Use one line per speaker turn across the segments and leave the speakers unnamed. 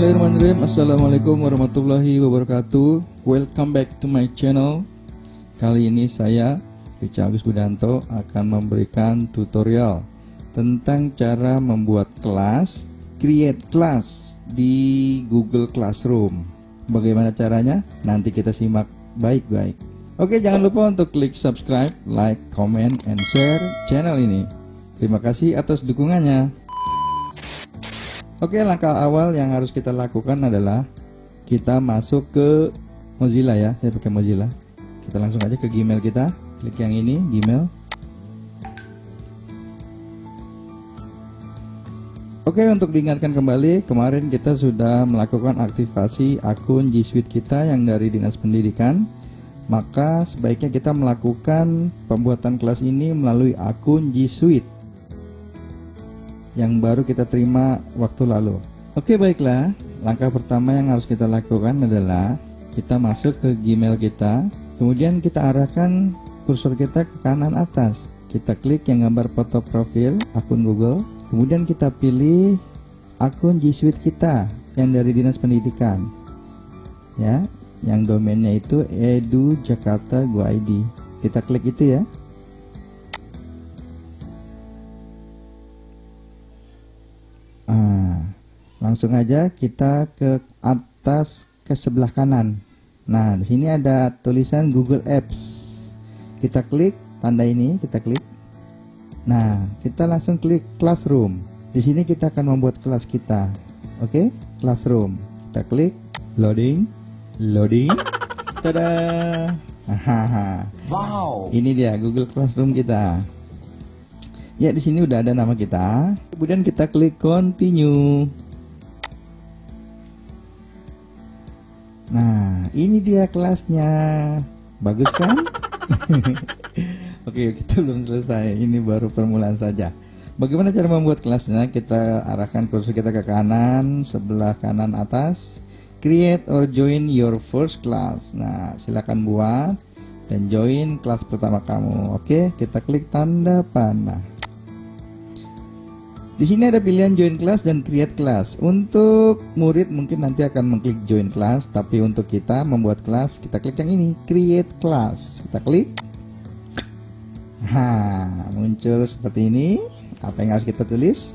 Bismillahirrahmanirrahim. Assalamualaikum warahmatullahi wabarakatuh. Welcome back to my channel. Kali ini saya, Richard Agus Budanto, akan memberikan tutorial tentang cara membuat kelas, create class di Google Classroom. Bagaimana caranya? Nanti kita simak baik-baik. Oke, jangan lupa untuk klik subscribe, like, comment, and share channel ini. Terima kasih atas dukungannya. Oke, langkah awal yang harus kita lakukan adalah kita masuk ke Mozilla ya. Saya pakai Mozilla. Kita langsung aja ke Gmail kita. Klik yang ini, Gmail. Oke, untuk diingatkan kembali, kemarin kita sudah melakukan aktivasi akun G Suite kita yang dari Dinas Pendidikan. Maka sebaiknya kita melakukan pembuatan kelas ini melalui akun G Suite yang baru kita terima waktu lalu. Oke, baiklah. Langkah pertama yang harus kita lakukan adalah kita masuk ke Gmail kita, kemudian kita arahkan kursor kita ke kanan atas. Kita klik yang gambar foto profil akun Google, kemudian kita pilih akun G Suite kita yang dari Dinas Pendidikan. Ya, yang domainnya itu edu.jakarta.go.id. Kita klik itu ya. Langsung aja kita ke atas ke sebelah kanan. Nah, di sini ada tulisan Google Apps. Kita klik tanda ini, kita klik. Nah, kita langsung klik Classroom. Di sini kita akan membuat kelas kita. Oke, Classroom. Kita klik loading. Tada. Wow. Ini dia Google Classroom kita. Ya, di sini udah ada nama kita. Kemudian kita klik continue. Nah, ini dia kelasnya. Bagus kan? Oke, kita belum selesai. Ini baru permulaan saja. Bagaimana cara membuat kelasnya? Kita arahkan kursor kita ke kanan, sebelah kanan atas. Create or join your first class. Nah, silakan buat dan join kelas pertama kamu. Oke, kita klik tanda panah. Di sini ada pilihan join class dan create class. Untuk murid mungkin nanti akan mengklik join class, tapi untuk kita membuat kelas, kita klik yang ini, create class. Kita klik. Muncul seperti ini. Apa yang harus kita tulis?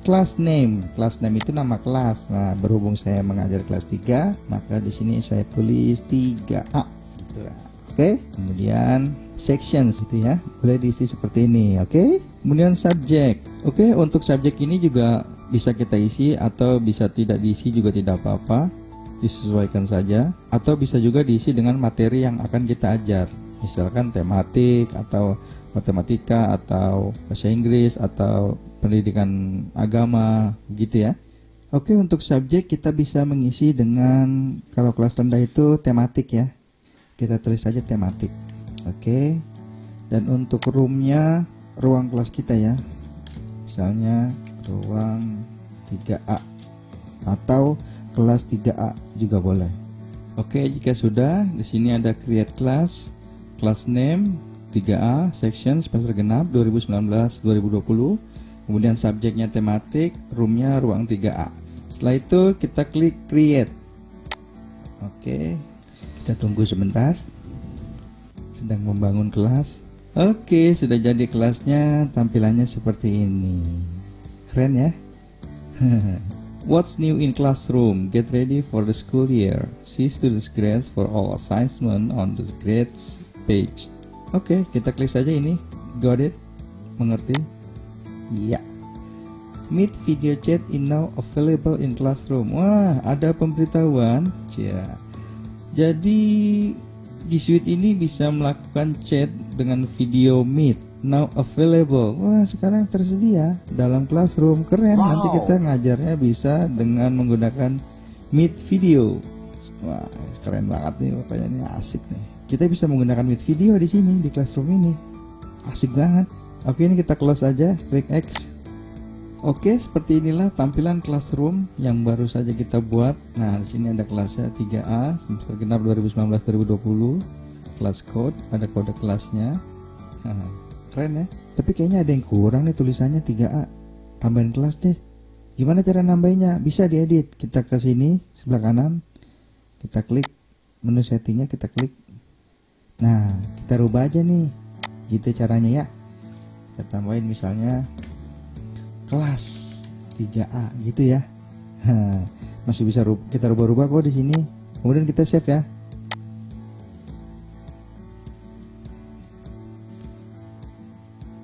Class name. Class name itu nama kelas. Nah, berhubung saya mengajar kelas 3, maka di sini saya tulis 3A. Gitu. Oke, kemudian section gitu ya, boleh diisi seperti ini. Oke, kemudian subject. Oke, untuk subjek ini juga bisa kita isi atau bisa tidak diisi juga tidak apa-apa, disesuaikan saja. Atau bisa juga diisi dengan materi yang akan kita ajar, misalkan tematik atau matematika atau bahasa Inggris atau pendidikan agama gitu ya. Oke, untuk subjek kita bisa mengisi dengan, kalau kelas rendah itu tematik ya, kita tulis saja tematik. Oke, dan untuk roomnya, ruang kelas kita ya, misalnya ruang 3A atau kelas 3A juga boleh. Oke, jika sudah, di sini ada create class, class name 3A, section semester genap 2019-2020, kemudian subjeknya tematik, roomnya ruang 3A. Setelah itu kita klik create. Oke, kita tunggu sebentar. Sedang membangun kelas. Oke, sudah jadi kelasnya. Tampilannya seperti ini. Keren ya. What's new in classroom? Get ready for the school year. See students grades for all assignment on the grades page. Oke, kita klik saja ini. Got it? Mengerti? Ya. Meet video chat in now available in classroom. Wah, ada pemberitahuan. Jadi G Suite ini bisa melakukan chat dengan video Meet now available. Wah, sekarang tersedia dalam Classroom. Keren. Wow. Nanti kita ngajarnya bisa dengan menggunakan Meet video. Wah, keren banget nih, pokoknya ini asik nih. Kita bisa menggunakan Meet video di sini di Classroom ini. Asik banget. Oke, ini kita close aja, klik X. Oke, seperti inilah tampilan Classroom yang baru saja kita buat. Nah, di sini ada kelasnya 3A, semester genap 2019-2020. Kelas code, ada kode kelasnya. Keren ya. Tapi kayaknya ada yang kurang nih tulisannya 3A. Tambahin kelas deh. Gimana cara nambahinnya? Bisa diedit. Kita ke sini sebelah kanan, kita klik menu settingnya, kita klik. Nah, kita rubah aja nih. Gitu caranya ya. Kita tambahin misalnya kelas 3A gitu ya. Masih bisa kita rubah-rubah kok di sini. Kemudian kita save ya.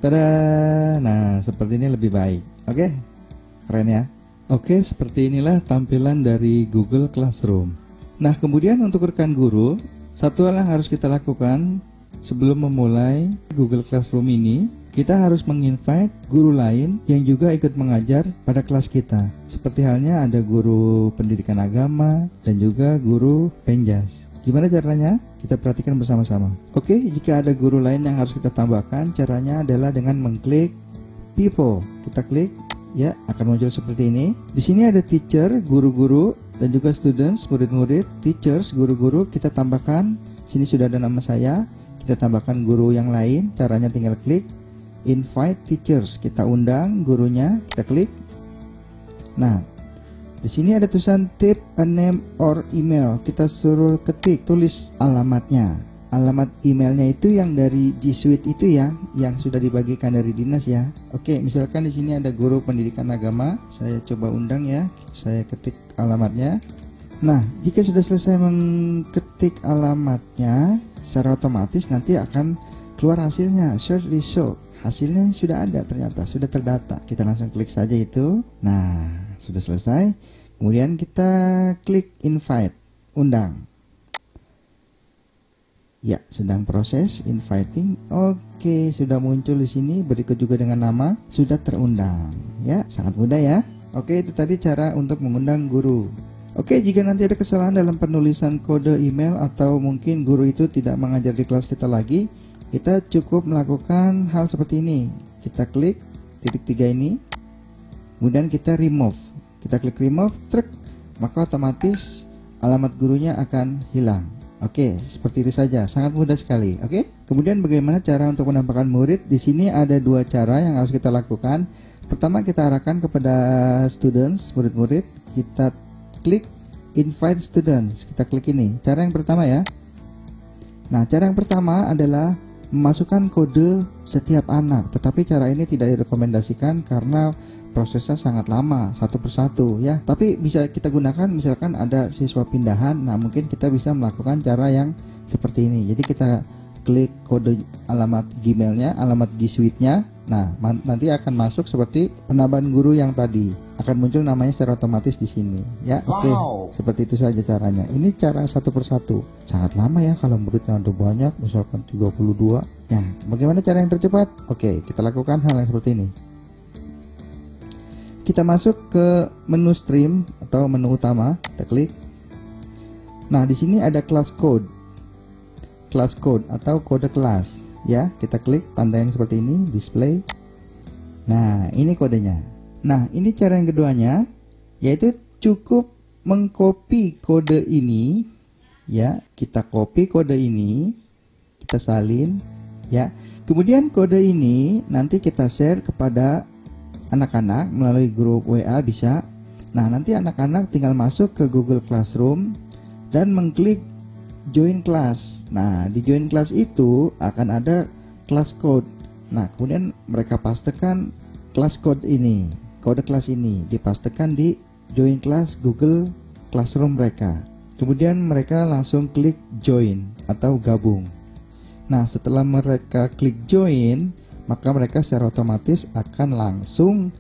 Tada. Nah, seperti ini lebih baik. Oke. Keren ya. Oke, seperti inilah tampilan dari Google Classroom. Nah, kemudian untuk rekan guru, satu hal yang harus kita lakukan sebelum memulai Google Classroom ini, kita harus menginvite guru lain yang juga ikut mengajar pada kelas kita. Seperti halnya ada guru pendidikan agama dan juga guru penjas. Gimana caranya? Kita perhatikan bersama-sama. Oke, jika ada guru lain yang harus kita tambahkan, caranya adalah dengan mengklik people. Kita klik, ya, akan muncul seperti ini. Di sini ada teacher, guru-guru, dan juga students, murid-murid, teachers, guru-guru. Kita tambahkan, sini sudah ada nama saya. Kita tambahkan guru yang lain. Caranya tinggal klik invite teachers. Kita undang gurunya, kita klik. Nah, di sini ada tulisan type a name or email. Kita suruh ketik, tulis alamatnya. Alamat emailnya itu yang dari G Suite itu ya, yang sudah dibagikan dari dinas ya. Oke, misalkan di sini ada guru pendidikan agama. Saya coba undang ya. Saya ketik alamatnya. Nah, jika sudah selesai mengetik alamatnya, secara otomatis nanti akan keluar hasilnya, search result. Hasilnya sudah ada, ternyata sudah terdata. Kita langsung klik saja itu. Nah, sudah selesai. Kemudian kita klik invite, undang. Ya, sedang proses inviting. Oke, sudah muncul di sini. Berikut juga dengan nama, sudah terundang. Ya, sangat mudah ya. Oke, itu tadi cara untuk mengundang guru. Oke, jika nanti ada kesalahan dalam penulisan kode email atau mungkin guru itu tidak mengajar di kelas kita lagi, kita cukup melakukan hal seperti ini. Kita klik titik 3 ini, kemudian kita remove. Kita klik remove, truk, maka otomatis alamat gurunya akan hilang. Oke, seperti itu saja, sangat mudah sekali. Oke, kemudian bagaimana cara untuk menambahkan murid? Di sini ada dua cara yang harus kita lakukan. Pertama, kita arahkan kepada students, murid-murid. Kita klik invite students. Kita klik ini. Cara yang pertama ya. Nah, cara yang pertama adalah memasukkan kode setiap anak. Tetapi cara ini tidak direkomendasikan karena prosesnya sangat lama, satu persatu ya. Tapi bisa kita gunakan misalkan ada siswa pindahan. Nah, mungkin kita bisa melakukan cara yang seperti ini. Jadi kita klik kode alamat Gmailnya, alamat G Suite-nya. Nah, nanti akan masuk seperti penambahan guru yang tadi. Akan muncul namanya secara otomatis di sini. Ya, oke. Seperti itu saja caranya. Ini cara satu persatu. Sangat lama ya kalau muridnya ada banyak, misalkan 32. Nah, bagaimana cara yang tercepat? Oke, kita lakukan hal yang seperti ini. Kita masuk ke menu stream atau menu utama. Kita klik. Nah, di sini ada class code. Class code atau kode kelas. Ya, kita klik tanda yang seperti ini, display. Nah, ini kodenya. Nah, ini cara yang keduanya, yaitu cukup mengcopy kode ini. Ya, kita copy kode ini, kita salin. Ya, kemudian kode ini nanti kita share kepada anak-anak melalui grup WA bisa. Nah, nanti anak-anak tinggal masuk ke Google Classroom dan mengklik join class. Nah, di join class itu akan ada class code. Nah, kemudian mereka pastekan class code ini, kode kelas ini dipastekan di join class Google Classroom mereka. Kemudian mereka langsung klik join atau gabung. Nah, setelah mereka klik join, maka mereka secara otomatis akan langsung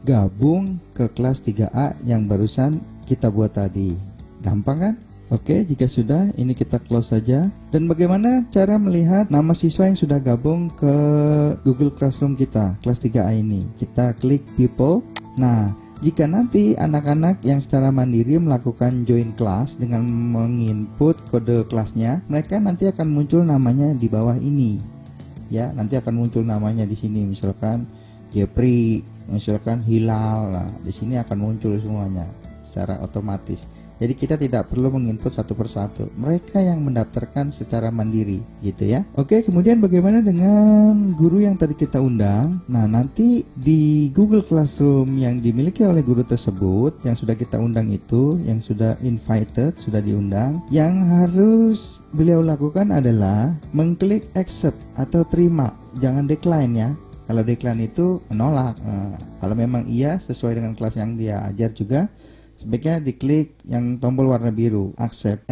gabung ke kelas 3A yang barusan kita buat tadi. Gampang kan? Oke, jika sudah, ini kita close saja. Dan bagaimana cara melihat nama siswa yang sudah gabung ke Google Classroom kita, kelas 3A ini? Kita klik people. Nah, jika nanti anak-anak yang secara mandiri melakukan join class dengan menginput kode kelasnya, mereka nanti akan muncul namanya di bawah ini. Ya, nanti akan muncul namanya di sini, misalkan Jepri, misalkan Hilal. Nah, di sini akan muncul semuanya secara otomatis. Jadi kita tidak perlu menginput satu persatu. Mereka yang mendaftarkan secara mandiri gitu ya. Oke, kemudian bagaimana dengan guru yang tadi kita undang? Nah, nanti di Google Classroom yang dimiliki oleh guru tersebut yang sudah kita undang itu, yang sudah invited, sudah diundang, yang harus beliau lakukan adalah mengklik accept atau terima, jangan decline ya. Kalau decline itu menolak. Kalau memang iya sesuai dengan kelas yang dia ajar juga, sebaiknya diklik yang tombol warna biru, accept,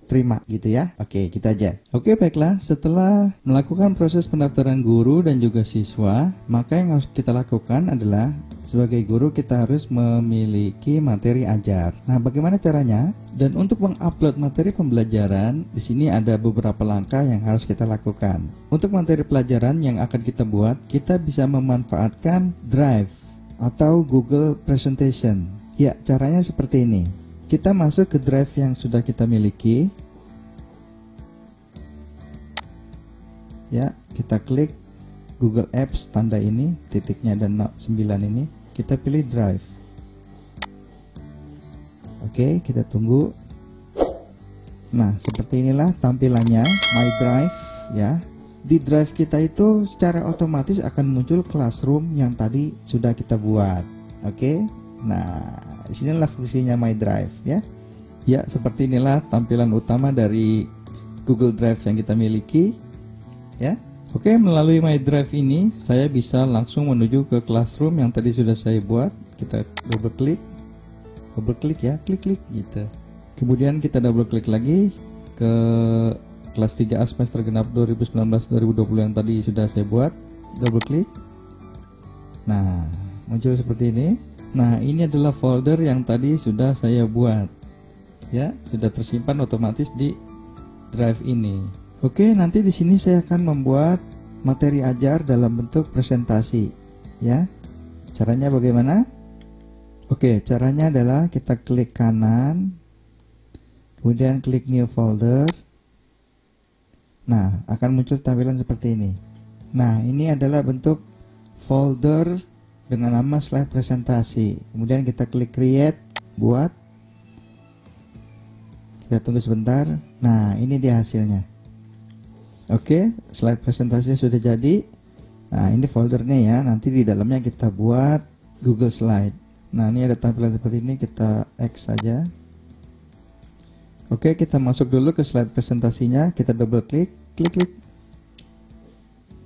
terima gitu ya. Oke, gitu aja. Oke, baiklah. Setelah melakukan proses pendaftaran guru dan juga siswa, maka yang harus kita lakukan adalah sebagai guru kita harus memiliki materi ajar. Nah, bagaimana caranya? Dan untuk mengupload materi pembelajaran, di sini ada beberapa langkah yang harus kita lakukan. Untuk materi pelajaran yang akan kita buat, kita bisa memanfaatkan Drive atau Google Presentation. Ya, caranya seperti ini. Kita masuk ke drive yang sudah kita miliki. Ya, kita klik Google Apps tanda ini, titiknya dan 9 ini. Kita pilih drive. Oke, kita tunggu. Nah, seperti inilah tampilannya My Drive ya. Di drive kita itu secara otomatis akan muncul classroom yang tadi sudah kita buat. Oke. Nah, disinilah fungsinya My Drive ya. Ya, seperti inilah tampilan utama dari Google Drive yang kita miliki ya. Oke, melalui My Drive ini saya bisa langsung menuju ke Classroom yang tadi sudah saya buat. Kita double klik ya, klik gitu. Kemudian kita double klik lagi ke kelas 3A semester genap 2019-2020 yang tadi sudah saya buat. Double klik. Nah, muncul seperti ini. Nah, ini adalah folder yang tadi sudah saya buat. Ya, sudah tersimpan otomatis di drive ini. Oke, nanti di sini saya akan membuat materi ajar dalam bentuk presentasi. Ya. Caranya bagaimana? Oke, caranya adalah kita klik kanan, kemudian klik new folder. Nah, akan muncul tampilan seperti ini. Nah, ini adalah bentuk folder dengan nama slide presentasi. Kemudian kita klik create, buat. Kita tunggu sebentar. Nah, ini dia hasilnya. Oke, slide presentasinya sudah jadi. Nah, ini foldernya ya. Nanti di dalamnya kita buat Google Slide. Nah, ini ada tampilan seperti ini. Kita X saja. Oke, kita masuk dulu ke slide presentasinya. Kita double klik, klik.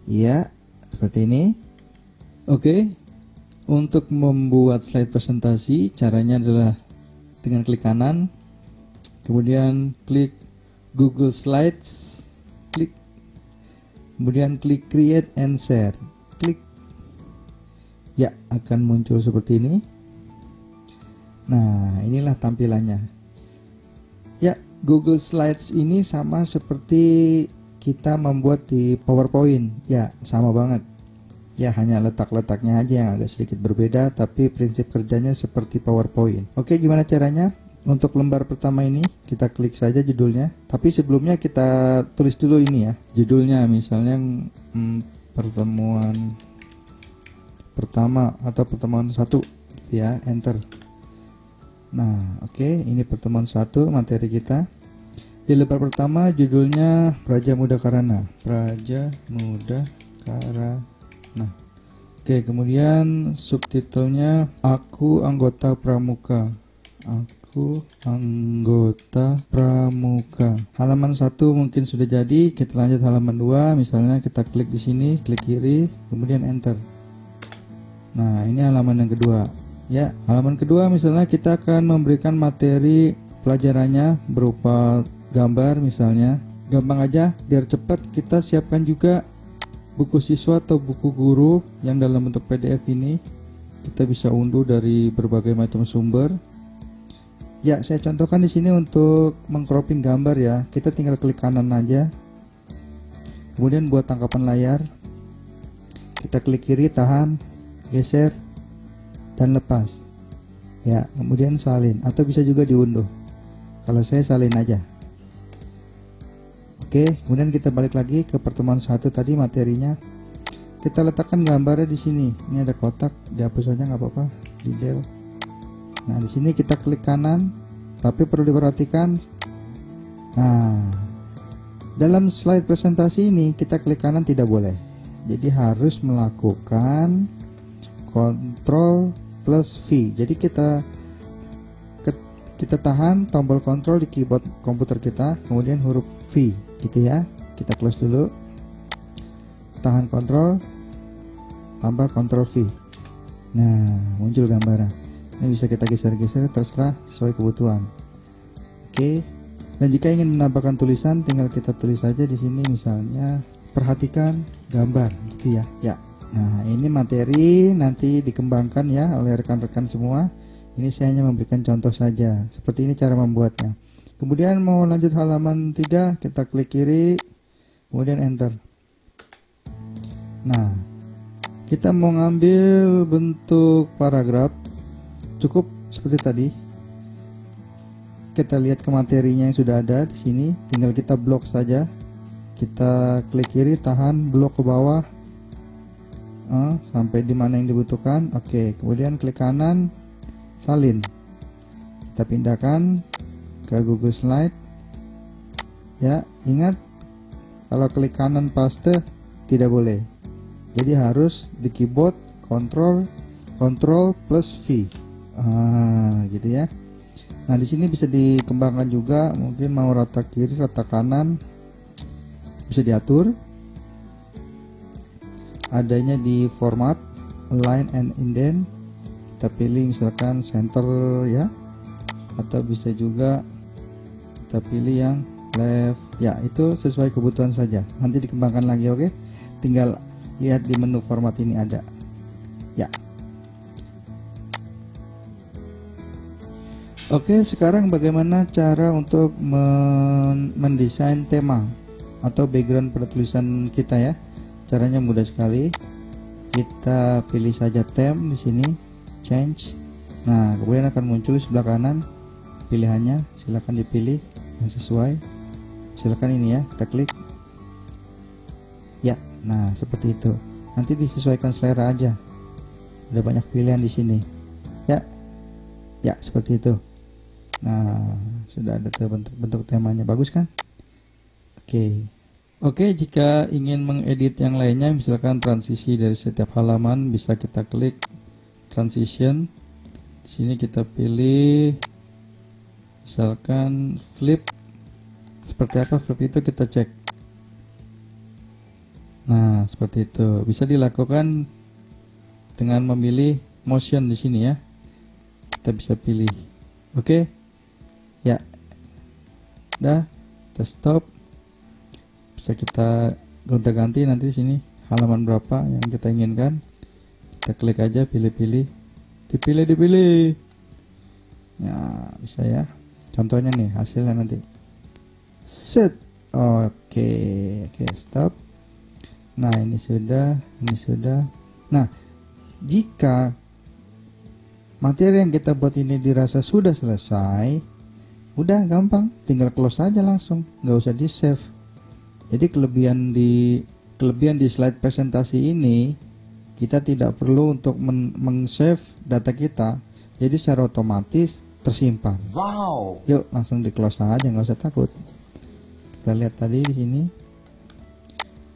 Iya, seperti ini. Oke. Untuk membuat slide presentasi, caranya adalah dengan klik kanan, kemudian klik Google Slides, klik, kemudian klik Create and Share, klik. Ya, akan muncul seperti ini. Nah, inilah tampilannya. Ya, Google Slides ini sama seperti kita membuat di PowerPoint. Ya, sama banget. Ya, hanya letak-letaknya aja yang agak sedikit berbeda, tapi prinsip kerjanya seperti PowerPoint. Oke, gimana caranya? Untuk lembar pertama ini, kita klik saja judulnya. Tapi sebelumnya kita tulis dulu ini ya. Judulnya misalnya pertemuan pertama atau pertemuan 1 ya, enter. Nah, oke, ini pertemuan 1 materi kita. Di lembar pertama judulnya Praja Muda Karana. Praja Muda Karana. Nah, oke, kemudian subtitlenya Aku Anggota Pramuka. Aku Anggota Pramuka. Halaman 1 mungkin sudah jadi. Kita lanjut halaman 2. Misalnya kita klik di sini, klik kiri, kemudian enter. Nah, ini halaman yang kedua. Ya, halaman kedua misalnya kita akan memberikan materi pelajarannya berupa gambar misalnya. Gampang aja, biar cepat kita siapkan juga buku siswa atau buku guru yang dalam bentuk PDF ini. Kita bisa unduh dari berbagai macam sumber. Ya, saya contohkan di sini untuk mengcropping gambar ya. Kita tinggal klik kanan aja. Kemudian buat tangkapan layar. Kita klik kiri, tahan, geser, dan lepas. Ya, kemudian salin atau bisa juga diunduh. Kalau saya salin aja. Oke, kemudian kita balik lagi ke pertemuan 1 tadi materinya. Kita letakkan gambarnya di sini. Ini ada kotak, dihapus saja nggak apa-apa. Di del. Nah, di sini kita klik kanan, Tapi perlu diperhatikan, nah dalam slide presentasi ini kita klik kanan tidak boleh. Jadi harus melakukan Ctrl plus V. Jadi kita tahan tombol Ctrl di keyboard komputer kita, kemudian huruf V gitu ya. Kita close dulu, tahan Ctrl tambah Ctrl V. Nah, muncul gambaran. Ini bisa kita geser-geser terserah sesuai kebutuhan. Oke. Dan jika ingin menambahkan tulisan, tinggal kita tulis saja di sini, misalnya perhatikan gambar gitu ya. Ya. Nah, ini materi nanti dikembangkan ya oleh rekan-rekan semua. Ini saya hanya memberikan contoh saja. Seperti ini cara membuatnya. Kemudian mau lanjut halaman 3, kita klik kiri, kemudian enter. Nah, kita mau ngambil bentuk paragraf, cukup seperti tadi. Kita lihat ke materinya yang sudah ada di sini, tinggal kita blok saja. Kita klik kiri, tahan, blok ke bawah sampai di mana yang dibutuhkan. Oke, kemudian klik kanan, salin. Kita pindahkan ke Google Slide. Ya, ingat kalau klik kanan paste tidak boleh. Jadi harus di keyboard Ctrl plus V. Gitu ya. Nah, di sini bisa dikembangkan juga, mungkin mau rata kiri, rata kanan, bisa diatur. Adanya di format, align and indent, kita pilih misalkan center ya, atau bisa juga kita pilih yang left. Ya, itu sesuai kebutuhan saja. Nanti dikembangkan lagi, oke? Tinggal lihat di menu format ini ada. Ya. Oke, sekarang bagaimana cara untuk mendesain tema atau background pada tulisan kita ya? Caranya mudah sekali. Kita pilih saja theme di sini, change. Nah, kemudian akan muncul di sebelah kanan pilihannya. Silakan dipilih yang sesuai. Silakan ini ya, kita klik. Ya, nah seperti itu. Nanti disesuaikan selera aja. Ada banyak pilihan di sini. Ya, ya seperti itu. Nah, sudah ada bentuk temanya, bagus kan? Oke, jika ingin mengedit yang lainnya, misalkan transisi dari setiap halaman, bisa kita klik transition. Di sini kita pilih, misalkan flip. Seperti apa flip itu kita cek. Nah, seperti itu. Bisa dilakukan dengan memilih motion di sini ya. Kita bisa pilih. Oke. Ya, dah, kita stop. Bisa kita gonta-ganti nanti di sini halaman berapa yang kita inginkan. Kita klik aja, pilih-pilih, dipilih. Ya, bisa ya. Contohnya nih hasilnya nanti. Set. Oke, stop. Nah, ini sudah. Nah, jika materi yang kita buat ini dirasa sudah selesai, udah gampang, tinggal close aja langsung, nggak usah di save. Jadi kelebihan di slide presentasi ini, kita tidak perlu untuk meng-save data kita, jadi secara otomatis tersimpan. Wow. Yuk langsung di close aja, nggak usah takut. Kita lihat tadi di sini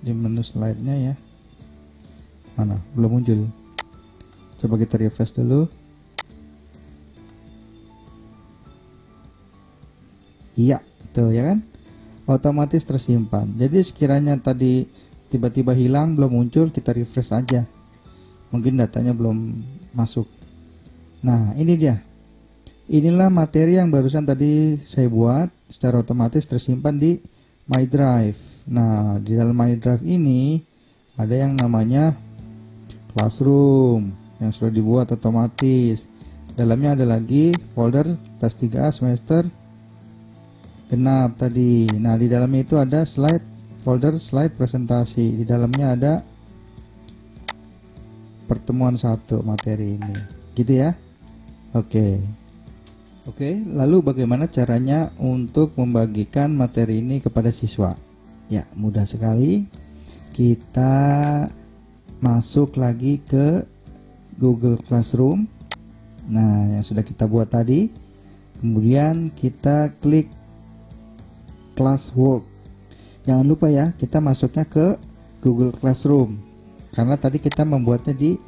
di menu slide-nya ya, mana belum muncul. Coba kita refresh dulu. Iya, tuh ya kan, otomatis tersimpan. Jadi sekiranya tadi tiba-tiba hilang, belum muncul, kita refresh aja, mungkin datanya belum masuk. Nah, ini dia, inilah materi yang barusan tadi saya buat, secara otomatis tersimpan di My Drive. Nah, di dalam My Drive ini ada yang namanya Classroom yang sudah dibuat otomatis. Dalamnya ada lagi folder kelas 3A semester genap tadi. Nah, di dalamnya itu ada folder slide presentasi. Di dalamnya ada pertemuan 1 materi ini. Gitu ya. Oke, lalu bagaimana caranya untuk membagikan materi ini kepada siswa? Ya, mudah sekali. Kita masuk lagi ke Google Classroom. Nah, yang sudah kita buat tadi. Kemudian kita klik Classwork. Jangan lupa ya, kita masuknya ke Google Classroom. Karena tadi kita membuatnya di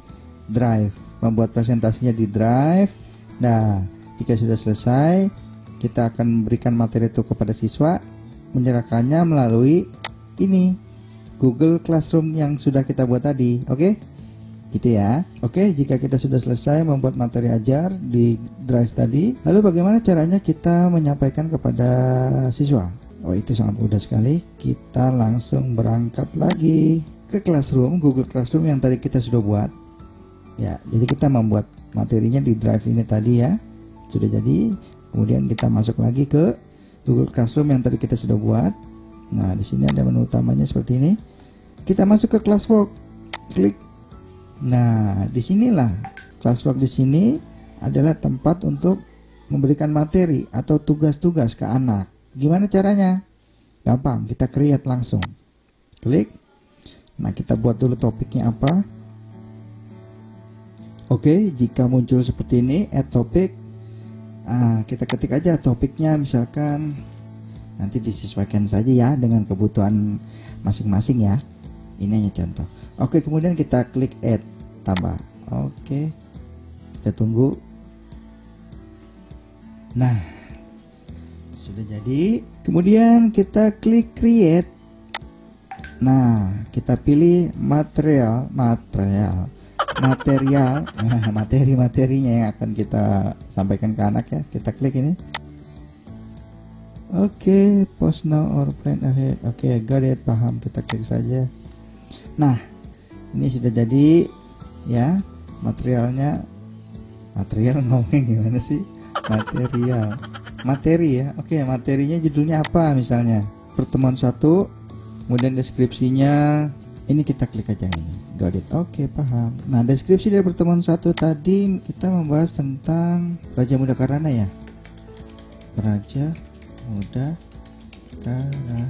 Drive, membuat presentasinya di Drive. Nah, jika sudah selesai, kita akan memberikan materi itu kepada siswa, menyerahkannya melalui ini, Google Classroom yang sudah kita buat tadi. Oke? Gitu ya. Oke, jika kita sudah selesai membuat materi ajar di Drive tadi, lalu bagaimana caranya kita menyampaikan kepada siswa? Oh, itu sangat mudah sekali. Kita langsung berangkat lagi ke Classroom, Google Classroom yang tadi kita sudah buat. Ya, jadi kita membuat materinya di Drive ini tadi ya. Sudah jadi. Kemudian kita masuk lagi ke Google Classroom yang tadi kita sudah buat. Nah, di sini ada menu utamanya seperti ini. Kita masuk ke Classwork. Klik. Nah, disinilah Classwork di sini adalah tempat untuk memberikan materi atau tugas-tugas ke anak. Gimana caranya? Gampang, kita create langsung. Klik. Nah, kita buat dulu topiknya apa. Oke, jika muncul seperti ini, add topic. Kita ketik aja topiknya, misalkan nanti disesuaikan saja ya dengan kebutuhan masing-masing ya. Ini hanya contoh. Oke, kemudian kita klik add, tambah. Oke, kita tunggu. Nah, sudah jadi. Kemudian kita klik create. Nah, kita pilih materi-materinya yang akan kita sampaikan ke anak ya. Kita klik ini. Oke, post now or plan ahead. Oke, got it, paham. Kita klik saja. Nah, ini sudah jadi ya materialnya. Material ngomong gimana sih? Materi ya. Oke, materinya judulnya apa misalnya? Pertemuan 1, kemudian deskripsinya. Ini kita klik aja ini. Got it. Oke, paham. Nah, deskripsi dari pertemuan 1 tadi kita membahas tentang Raja Muda Karana ya. Raja Muda Karana.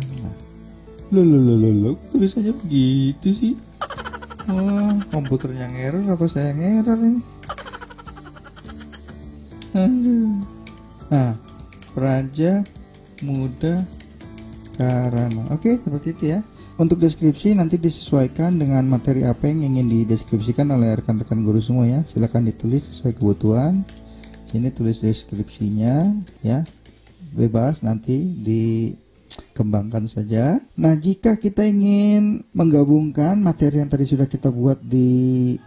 Loh, tulisannya begitu sih. Wah, komputernya error apa saya yang error ini? Aduh. Nah, Raja Muda Karana. Oke, seperti itu ya. Untuk deskripsi nanti disesuaikan dengan materi apa yang ingin dideskripsikan oleh rekan-rekan guru semua ya. Silakan ditulis sesuai kebutuhan. Sini tulis deskripsinya ya. Bebas, nanti dikembangkan saja. Nah, jika kita ingin menggabungkan materi yang tadi sudah kita buat di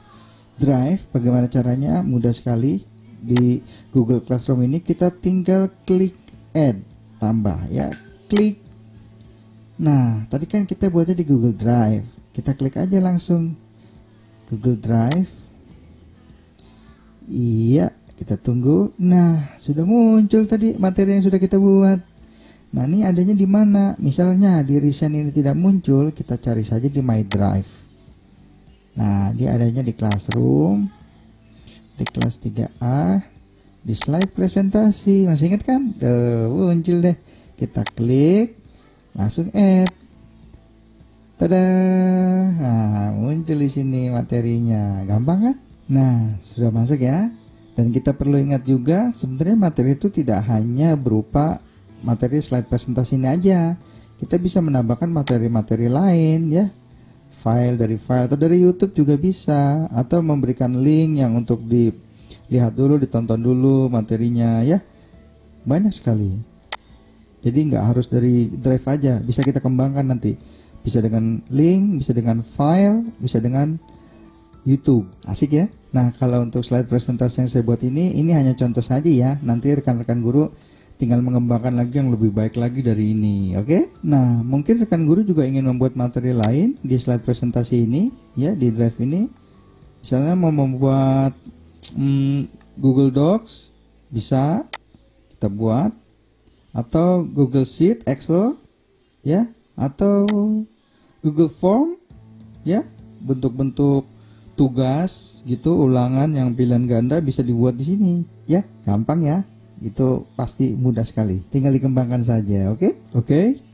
Drive, bagaimana caranya? Mudah sekali. Di Google Classroom ini kita tinggal klik add, tambah ya. Klik. Nah, tadi kan kita buatnya di Google Drive. Kita klik aja langsung Google Drive. Iya, kita tunggu. Nah, sudah muncul tadi materi yang sudah kita buat. Nah, ini adanya di mana? Misalnya di recent ini tidak muncul, kita cari saja di My Drive. Nah, dia adanya di Classroom, di kelas 3A, di slide presentasi. Masih ingat kan? Muncul deh. Kita klik, langsung add. Tada! Nah, muncul di sini materinya. Gampang kan? Nah, sudah masuk ya. Dan kita perlu ingat juga, sebenarnya materi itu tidak hanya berupa materi slide presentasi ini aja. Kita bisa menambahkan materi-materi lain ya. File atau dari YouTube juga bisa, atau memberikan link yang untuk dilihat dulu, ditonton dulu materinya ya. Banyak sekali. Jadi nggak harus dari Drive aja, bisa kita kembangkan nanti. Bisa dengan link, bisa dengan file, bisa dengan YouTube. Asik ya. Nah, kalau untuk slide presentasi yang saya buat ini hanya contoh saja ya. Nanti rekan-rekan guru tinggal mengembangkan lagi yang lebih baik lagi dari ini. Oke? Nah, mungkin rekan guru juga ingin membuat materi lain di slide presentasi ini ya, di Drive ini. Misalnya mau membuat Google Docs, bisa kita buat, atau Google Sheet, Excel ya, atau Google Form ya, bentuk-bentuk tugas gitu, ulangan yang pilihan ganda bisa dibuat di sini ya. Gampang ya. Itu pasti mudah sekali, tinggal dikembangkan saja. Oke,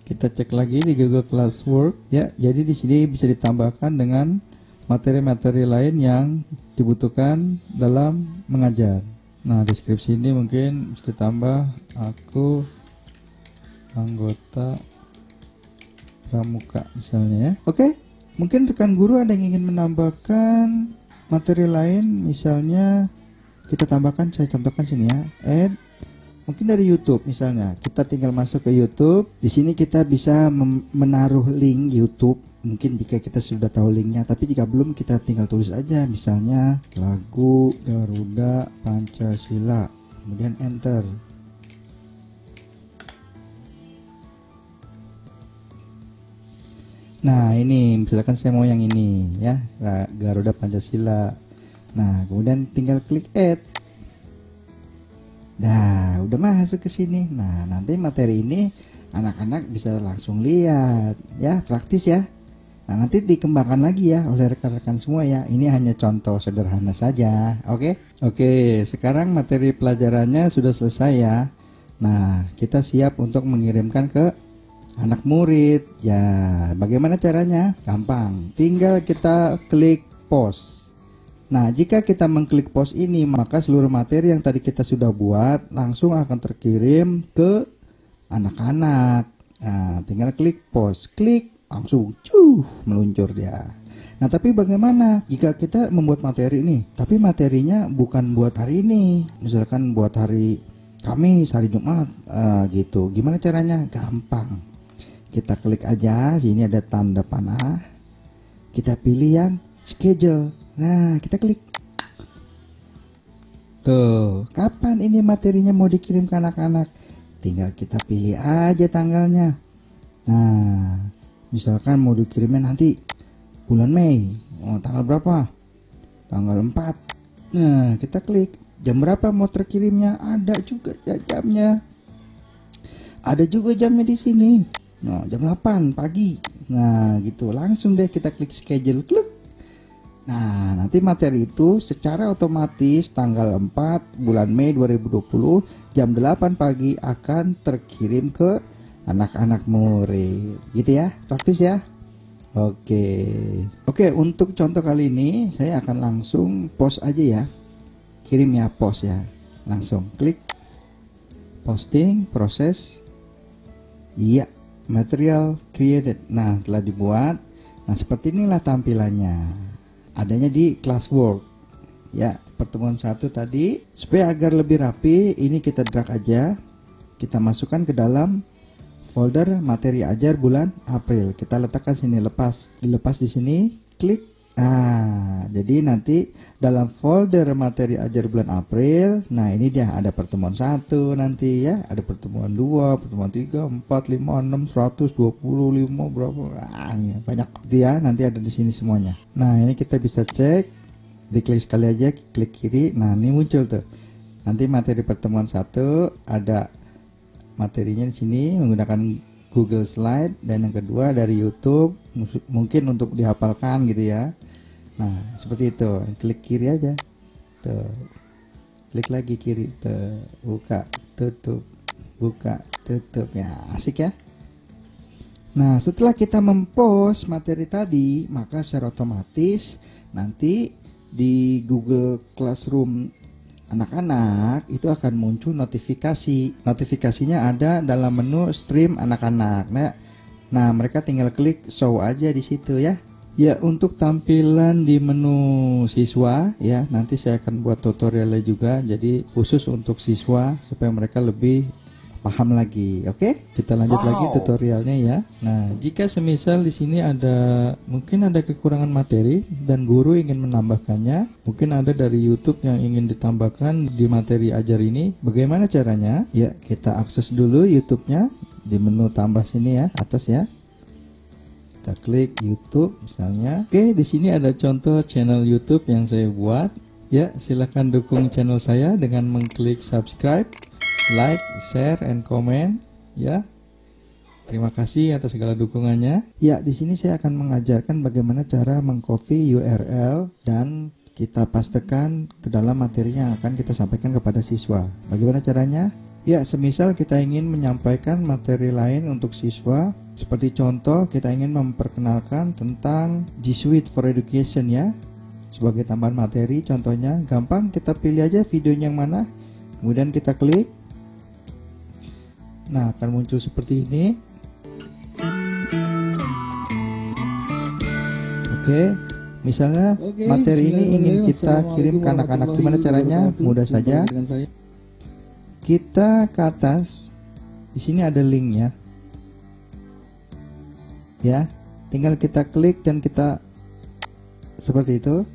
kita cek lagi di Google Classwork ya. Jadi di sini bisa ditambahkan dengan materi-materi lain yang dibutuhkan dalam mengajar. Nah, deskripsi ini mungkin bisa ditambah aku anggota pramuka misalnya ya. Oke, mungkin rekan guru ada yang ingin menambahkan materi lain, misalnya kita tambahkan, saya contohkan sini ya, add mungkin dari YouTube misalnya. Kita tinggal masuk ke YouTube. Di sini kita bisa menaruh link YouTube. Mungkin jika kita sudah tahu linknya, tapi jika belum kita tinggal tulis aja, misalnya lagu Garuda Pancasila, kemudian enter. Nah, ini misalkan saya mau yang ini ya, Garuda Pancasila. Nah, kemudian tinggal klik add. Nah, udah masuk ke sini. Nah, nanti materi ini anak-anak bisa langsung lihat ya, praktis ya. Nah, nanti dikembangkan lagi ya oleh rekan-rekan semua ya. Ini hanya contoh sederhana saja. Oke? Oke, sekarang materi pelajarannya sudah selesai ya. Nah, kita siap untuk mengirimkan ke anak murid. Ya, bagaimana caranya? Gampang. Tinggal kita klik post. Nah, jika kita mengklik post ini, maka seluruh materi yang tadi kita sudah buat langsung akan terkirim ke anak-anak. Nah, tinggal klik post, klik, langsung meluncur dia. Nah, tapi bagaimana jika kita membuat materi ini, tapi materinya bukan buat hari ini, misalkan buat hari Kamis, hari Jumat, gitu. Gimana caranya? Gampang. Kita klik aja, sini ada tanda panah. Kita pilih yang schedule. Nah, kita klik. Tuh, kapan ini materinya mau dikirim ke anak-anak? Tinggal kita pilih aja tanggalnya. Nah, misalkan mau dikirimnya nanti bulan Mei. Oh, tanggal berapa? Tanggal 4. Nah, kita klik. Jam berapa mau terkirimnya? Ada juga jamnya. Ada juga jamnya di sini. Nah, jam 8 pagi. Nah, gitu. Langsung deh kita klik schedule. Klik. Nah, nanti materi itu secara otomatis tanggal 4 bulan Mei 2020 jam 8 pagi akan terkirim ke anak-anak murid. Gitu ya, praktis ya. Oke, untuk contoh kali ini saya akan langsung post aja ya. Kirim ya, post ya. Langsung klik posting, proses. Iya, material created. Nah, telah dibuat. Nah, seperti inilah tampilannya. Adanya di classwork ya, pertemuan 1 tadi. Supaya agar lebih rapi, ini kita drag aja, kita masukkan ke dalam folder materi ajar bulan April. Kita letakkan sini, dilepas di sini, klik. Nah, jadi nanti dalam folder materi ajar bulan April, nah ini dia ada pertemuan 1 nanti ya, ada pertemuan 2, pertemuan 3, 4, 5, 6, 100, 25 berapa, banyak dia nanti ada di sini semuanya. Nah, ini kita bisa cek, diklik sekali aja, klik kiri. Nah, ini muncul tuh. Nanti materi pertemuan 1 ada materinya di sini menggunakan Google Slide, dan yang kedua dari YouTube, mungkin untuk dihafalkan gitu ya. Nah, seperti itu. Klik kiri aja. Tuh. Klik lagi kiri. Tuh. Buka, tutup. Buka, tutup. Ya, asik ya. Nah, setelah kita mempost materi tadi, maka secara otomatis nanti di Google Classroom anak-anak itu akan muncul notifikasi. Notifikasinya ada dalam menu stream anak-anak. Nah, mereka tinggal klik show aja di situ ya. Ya, untuk tampilan di menu siswa ya, nanti saya akan buat tutorialnya juga, jadi khusus untuk siswa supaya mereka lebih paham lagi. Oke, kita lanjut lagi tutorialnya ya. Nah, jika semisal di sini mungkin ada kekurangan materi dan guru ingin menambahkannya, mungkin ada dari YouTube yang ingin ditambahkan di materi ajar ini, bagaimana caranya? Ya, kita akses dulu YouTube-nya di menu tambah sini ya, atas ya. Kita klik YouTube misalnya. Oke, di sini ada contoh channel YouTube yang saya buat. Ya, silakan dukung channel saya dengan mengklik subscribe, like, share, and comment. Ya, terima kasih atas segala dukungannya. Ya, di sini saya akan mengajarkan bagaimana cara mengcopy URL dan kita pastekan ke dalam materi yang akan kita sampaikan kepada siswa. Bagaimana caranya? Ya, semisal kita ingin menyampaikan materi lain untuk siswa, seperti contoh kita ingin memperkenalkan tentang G Suite for Education ya. sebagai tambahan materi. Contohnya gampang, kita pilih aja videonya yang mana, kemudian kita klik. Nah, akan muncul seperti ini. Oke, misalnya materi ini ingin kita kirim ke anak-anak. Gimana caranya? Mudah saja. Kita ke atas, di sini ada linknya, ya. Tinggal kita klik dan kita seperti itu.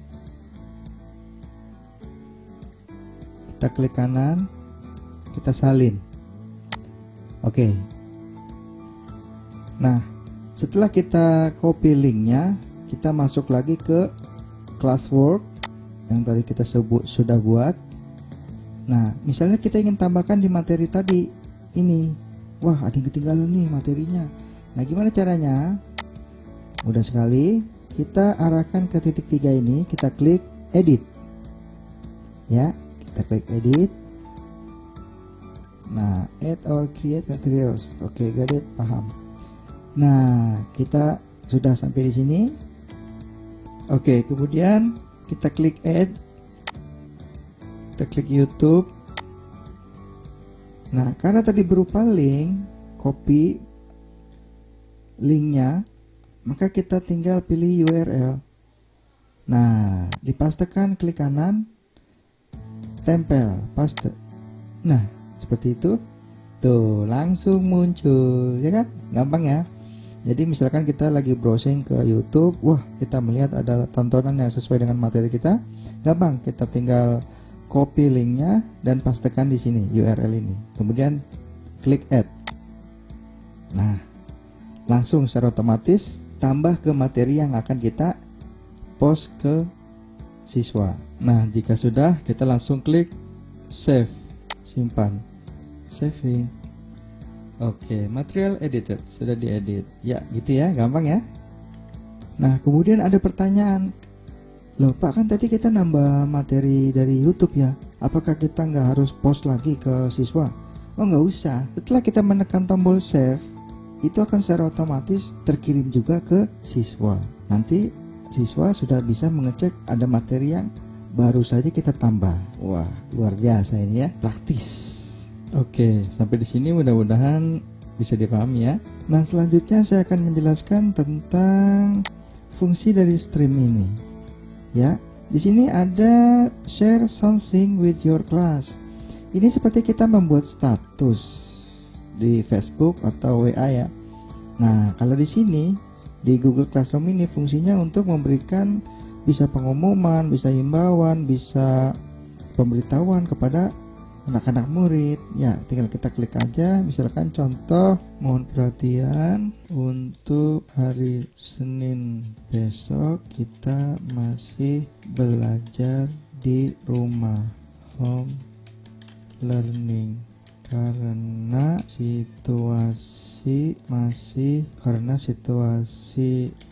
Kita klik kanan, kita salin. Oke. Nah, setelah kita copy linknya, kita masuk lagi ke classwork yang tadi kita sudah buat. Nah, misalnya kita ingin tambahkan di materi tadi ini. Wah, ada yang ketinggalan nih materinya. Nah, gimana caranya? Mudah sekali. Kita arahkan ke titik 3 ini, kita klik edit. Ya, kita klik edit. Nah, add or create materials. Oke, got it, paham. Nah, kita sudah sampai di sini. Oke, kemudian kita klik add. Kita klik YouTube. Nah, karena tadi berupa link, copy linknya, maka kita tinggal pilih URL. Nah, dipastekan, klik kanan, tempel, paste. Nah, seperti itu. Tuh, langsung muncul, ya kan? Gampang ya. Jadi misalkan kita lagi browsing ke YouTube, wah, kita melihat ada tontonan yang sesuai dengan materi kita. Gampang, kita tinggal copy linknya dan pastekan di sini URL ini. Kemudian klik add. Nah, langsung secara otomatis tambah ke materi yang akan kita post ke siswa. Nah, jika sudah, kita langsung klik save, simpan, saving. Oke, material edited, sudah diedit. Ya, gitu ya, gampang ya. Nah, kemudian ada pertanyaan, loh Pak, kan tadi kita nambah materi dari YouTube ya, apakah kita nggak harus post lagi ke siswa? Oh, nggak usah. Setelah kita menekan tombol save, itu akan secara otomatis terkirim juga ke siswa. Nanti siswa sudah bisa mengecek ada materi yang baru saja kita tambah. Wah, luar biasa ini ya, praktis. Oke, sampai di sini mudah-mudahan bisa dipahami ya. Nah, selanjutnya saya akan menjelaskan tentang fungsi dari stream ini. Ya, di sini ada share something with your class. Ini seperti kita membuat status di Facebook atau WA ya. Nah, kalau di sini di Google Classroom ini fungsinya untuk memberikan bisa pengumuman, bisa himbauan, bisa pemberitahuan kepada anak-anak murid. Ya, tinggal kita klik aja. Misalkan contoh, mohon perhatian untuk hari Senin besok kita masih belajar di rumah, home learning, karena situasi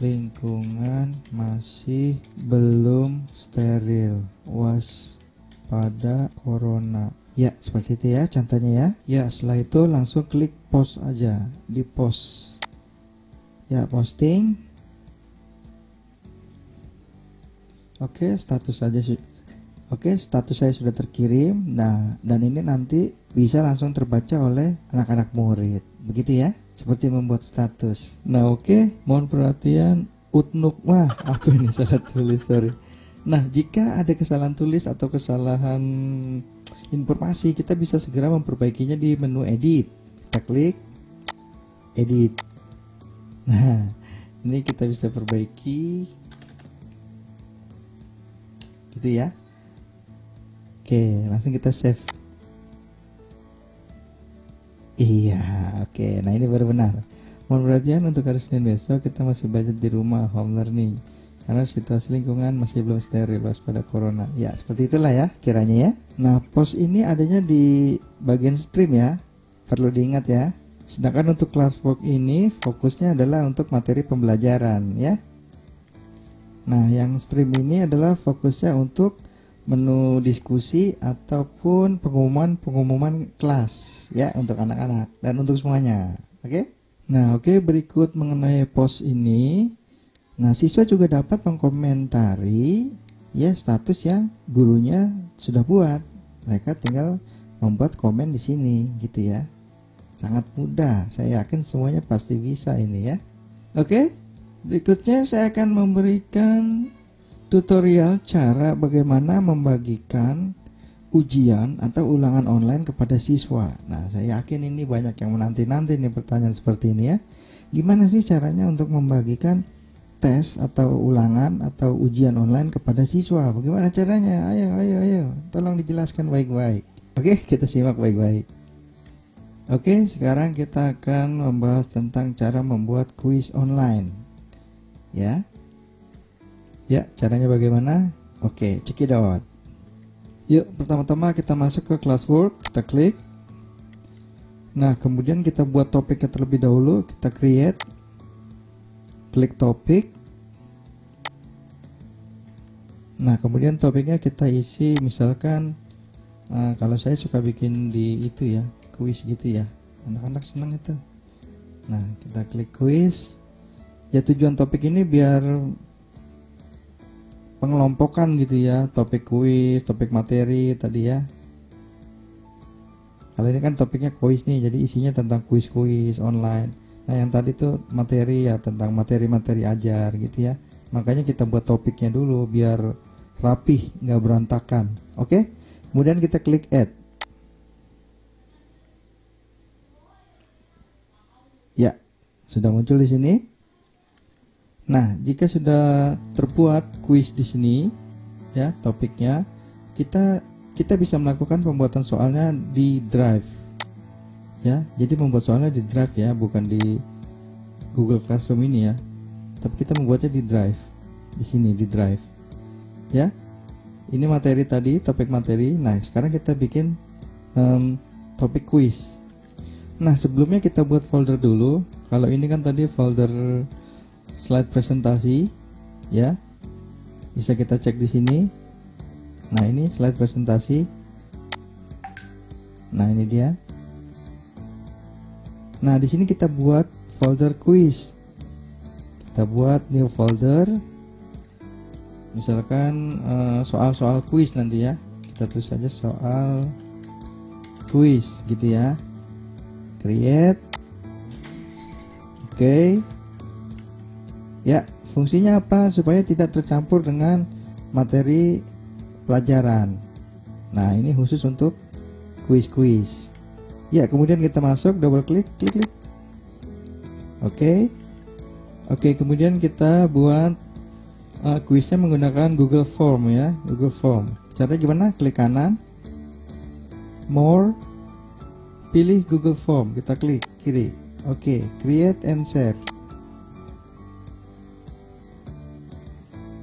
lingkungan masih belum steril, waspada corona. Ya, seperti itu ya contohnya ya. Ya, setelah itu langsung klik post aja, di post. Ya, posting. Oke, status aja sih. Oke, status saya sudah terkirim. Nah, dan ini nanti bisa langsung terbaca oleh anak-anak murid. Begitu ya, seperti membuat status. Nah, oke, mohon perhatian Utnuk. Wah, apa ini salah tulis, sorry. Nah, jika ada kesalahan tulis atau kesalahan informasi, kita bisa segera memperbaikinya di menu edit. Kita klik edit. Nah, ini kita bisa perbaiki gitu ya. Oke, langsung kita save. Iya, oke. Nah, ini baru benar. Mohon perhatian untuk hari Senin besok kita masih belajar di rumah, home learning, karena situasi lingkungan masih belum steril, waspada corona. Ya, seperti itulah ya kiranya ya. Nah, post ini adanya di bagian stream ya, perlu diingat ya. Sedangkan untuk classwork ini fokusnya adalah untuk materi pembelajaran ya. Nah, yang stream ini adalah fokusnya untuk menu diskusi ataupun pengumuman kelas ya, untuk anak-anak dan untuk semuanya. Oke? Nah, oke, berikut mengenai post ini. Nah, siswa juga dapat mengkomentari ya status yang gurunya sudah buat. Mereka tinggal membuat komen di sini gitu ya. Sangat mudah. Saya yakin semuanya pasti bisa ini ya. Oke. Berikutnya saya akan memberikan tutorial cara bagaimana membagikan ujian atau ulangan online kepada siswa. Nah, saya yakin ini banyak yang menanti-nanti nih pertanyaan seperti ini ya. Gimana sih caranya untuk membagikan tes atau ulangan atau ujian online kepada siswa? Bagaimana caranya? Ayo. Tolong dijelaskan baik-baik. Oke, kita simak baik-baik. Oke, sekarang kita akan membahas tentang cara membuat kuis online. Ya. Ya, caranya bagaimana? Oke, check it out. Yuk, pertama-tama kita masuk ke Classwork, kita klik. Nah, kemudian kita buat topiknya terlebih dahulu, kita create. Klik topik. Nah, kemudian topiknya kita isi, misalkan kalau saya suka bikin di itu ya, kuis gitu ya. Anak-anak senang itu. Nah, kita klik kuis. Ya, tujuan topik ini biar pengelompokan gitu ya, topik kuis, topik materi tadi ya. Kalau ini kan topiknya kuis nih, jadi isinya tentang kuis-kuis online. Nah, yang tadi tuh materi ya, tentang materi-materi ajar gitu ya. Makanya kita buat topiknya dulu biar rapih, nggak berantakan. Oke? Kemudian kita klik add. Ya, sudah muncul di sini. Nah, jika sudah terbuat kuis di sini, ya topiknya, kita bisa melakukan pembuatan soalnya di Drive, ya. Jadi membuat soalnya di Drive ya, bukan di Google Classroom ini ya. Tapi kita membuatnya di Drive, di sini di Drive, ya. Ini materi tadi, topik materi. Nah, sekarang kita bikin topik kuis. Nah, sebelumnya kita buat folder dulu. Kalau ini kan tadi folder slide presentasi ya, bisa kita cek di sini. Nah, ini slide presentasi. Nah, ini dia. Nah, di sini kita buat folder quiz. Kita buat new folder, misalkan soal-soal quiz nanti ya. Kita tulis saja soal quiz gitu ya. Create. Oke. Ya, fungsinya apa? Supaya tidak tercampur dengan materi pelajaran. Nah, ini khusus untuk kuis-kuis. Ya, kemudian kita masuk, double klik, klik. Oke. Oke, kemudian kita buat kuisnya menggunakan Google Form ya, Google Form. Caranya gimana? Klik kanan, more, pilih Google Form, kita klik kiri. Oke, create and share.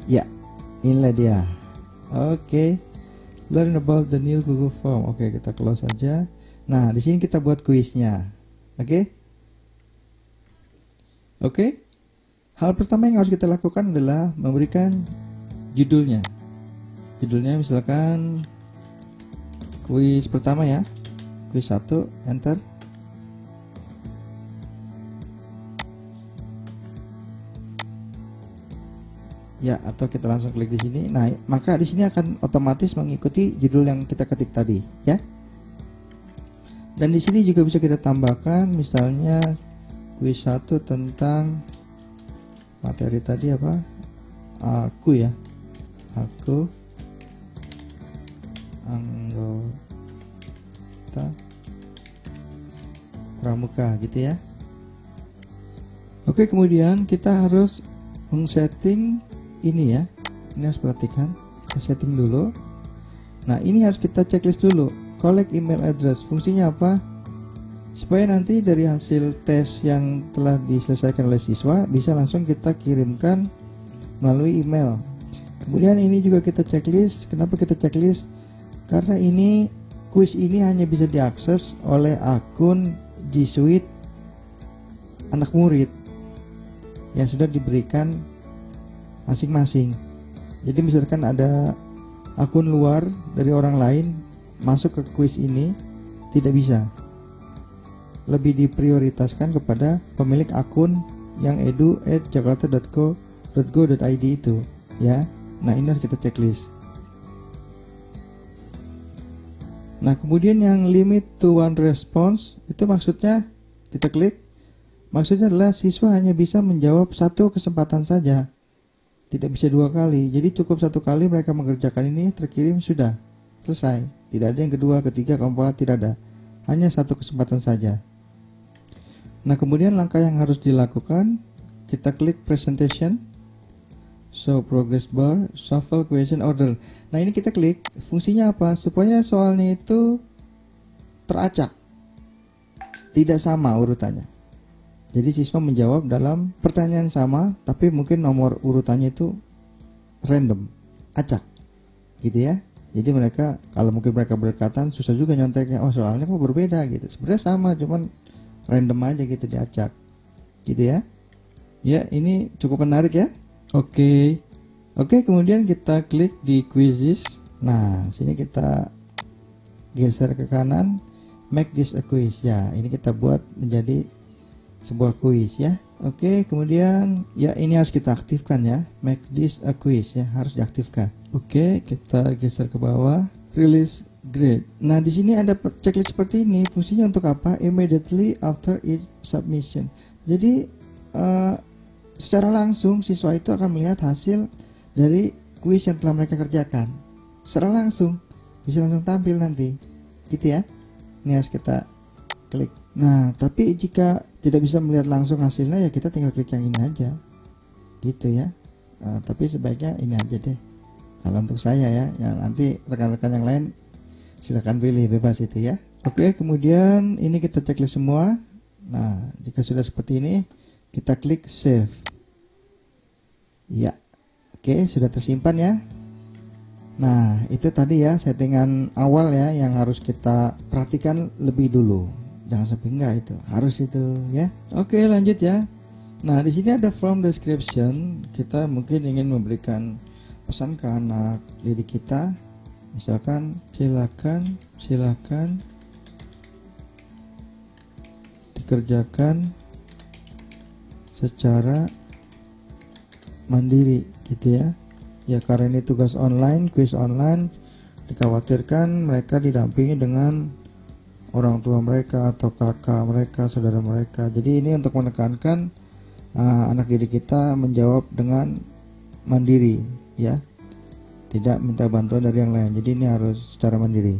Ya, inilah dia. Oke, learn about the new Google Form. Oke, kita close saja. Nah, di sini kita buat kuisnya. Oke. Hal pertama yang harus kita lakukan adalah memberikan judulnya. Judulnya misalkan kuis pertama ya. Kuis 1, enter. Ya, atau kita langsung klik di sini. Nah, maka di sini akan otomatis mengikuti judul yang kita ketik tadi, ya. Dan di sini juga bisa kita tambahkan, misalnya kuis 1 tentang materi tadi apa? Aku ya. Aku anggota pramuka gitu ya. Oke, kemudian kita harus men-setting ini ya, ini harus perhatikan, kita setting dulu. Nah, ini harus kita checklist dulu. Collect email address, fungsinya apa? Supaya nanti dari hasil tes yang telah diselesaikan oleh siswa bisa langsung kita kirimkan melalui email. Kemudian ini juga kita checklist. Kenapa kita checklist? Karena ini kuis ini hanya bisa diakses oleh akun G Suite anak murid yang sudah diberikan masing-masing. Jadi misalkan ada akun luar dari orang lain masuk ke kuis ini, tidak bisa. Lebih diprioritaskan kepada pemilik akun yang edu@jakarta.go.id itu ya. Nah, ini harus kita checklist. Nah, kemudian yang limit to one response itu maksudnya kita klik. Maksudnya adalah siswa hanya bisa menjawab satu kesempatan saja, tidak bisa 2 kali. Jadi cukup 1 kali mereka mengerjakan ini, terkirim, sudah selesai. Tidak ada yang kedua, ketiga, keempat, tidak ada. Hanya 1 kesempatan saja. Nah, kemudian langkah yang harus dilakukan, kita klik presentation, show progress bar, shuffle question order. Nah, ini kita klik, fungsinya apa? Supaya soalnya itu teracak, tidak sama urutannya. Jadi siswa menjawab dalam pertanyaan sama, tapi mungkin nomor urutannya itu random, acak, gitu ya. Jadi mereka, kalau mungkin mereka berdekatan, susah juga nyonteknya. Oh, soalnya kok berbeda gitu. Sebenarnya sama, cuman random aja gitu, diacak, gitu ya. Ya, ini cukup menarik ya. Oke, kemudian kita klik di quizzes. Nah, sini kita geser ke kanan, make this a quiz. Ya, ini kita buat menjadi sebuah quiz ya. Oke, kemudian ya ini harus kita aktifkan ya, make this a quiz ya, harus diaktifkan. Oke, kita geser ke bawah, release grade. Nah, di sini ada checklist seperti ini. Fungsinya untuk apa? Immediately after each submission. Jadi secara langsung siswa itu akan melihat hasil dari quiz yang telah mereka kerjakan. Secara langsung bisa langsung tampil nanti, gitu ya. Ini harus kita klik. Nah, tapi jika tidak bisa melihat langsung hasilnya, ya kita tinggal klik yang ini aja, gitu ya. Tapi sebaiknya ini aja deh kalau untuk saya ya. Nanti rekan-rekan yang lain silakan pilih, bebas itu ya. Oke, kemudian ini kita checklist semua. Nah, jika sudah seperti ini, kita klik save. Ya, oke, sudah tersimpan ya. Nah, itu tadi ya settingan awal ya yang harus kita perhatikan lebih dulu. Jangan sampai enggak, itu harus itu ya. Oke, lanjut ya. Nah, di sini ada form description. Kita mungkin ingin memberikan pesan ke anak didik kita. Misalkan silakan dikerjakan secara mandiri gitu ya. Ya, karena ini tugas online, quiz online, dikhawatirkan mereka didampingi dengan orang tua mereka atau kakak mereka, saudara mereka. Jadi ini untuk menekankan anak didik kita menjawab dengan mandiri ya, tidak minta bantuan dari yang lain. Jadi ini harus secara mandiri.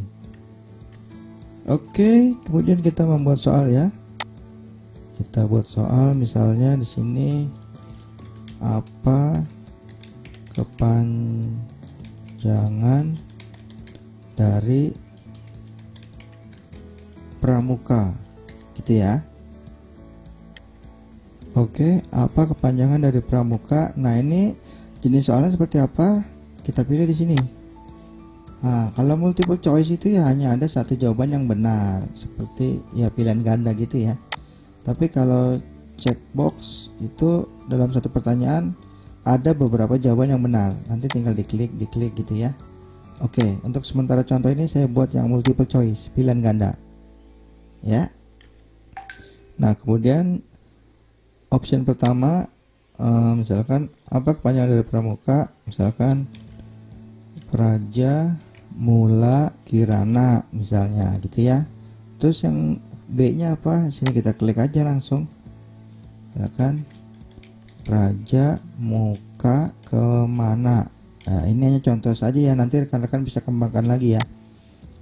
Oke, kemudian kita membuat soal ya. Kita buat soal, misalnya di sini apa kepanjangan dari pramuka, gitu ya. Oke, apa kepanjangan dari pramuka? Nah, ini jenis soalnya seperti apa? Kita pilih di sini. Nah, kalau multiple choice itu ya hanya ada satu jawaban yang benar, seperti ya pilihan ganda gitu ya. Tapi kalau checkbox itu dalam satu pertanyaan ada beberapa jawaban yang benar. Nanti tinggal diklik gitu ya. Oke, untuk sementara contoh ini saya buat yang multiple choice, pilihan ganda. Ya. Nah, kemudian option pertama, misalkan apa kepanjangan dari pramuka? Misalkan Praja Mula Kirana misalnya gitu ya. Terus yang B-nya apa? Sini kita klik aja langsung. Misalkan Praja Muka Kemana. Nah, ini hanya contoh saja ya, nanti rekan-rekan bisa kembangkan lagi ya.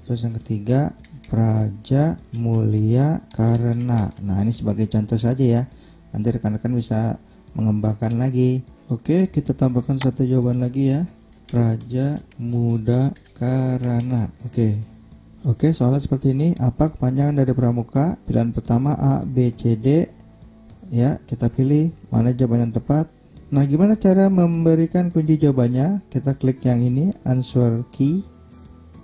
Terus yang ketiga, Praja Mulia Karena. Nah, ini sebagai contoh saja ya. Nanti rekan-rekan bisa mengembangkan lagi. Oke, kita tambahkan satu jawaban lagi ya. Praja Muda Karana. Oke, soalnya seperti ini. Apa kepanjangan dari pramuka? Pilihan pertama A, B, C, D. Ya, kita pilih mana jawaban yang tepat. Nah, gimana cara memberikan kunci jawabannya? Kita klik yang ini, answer key.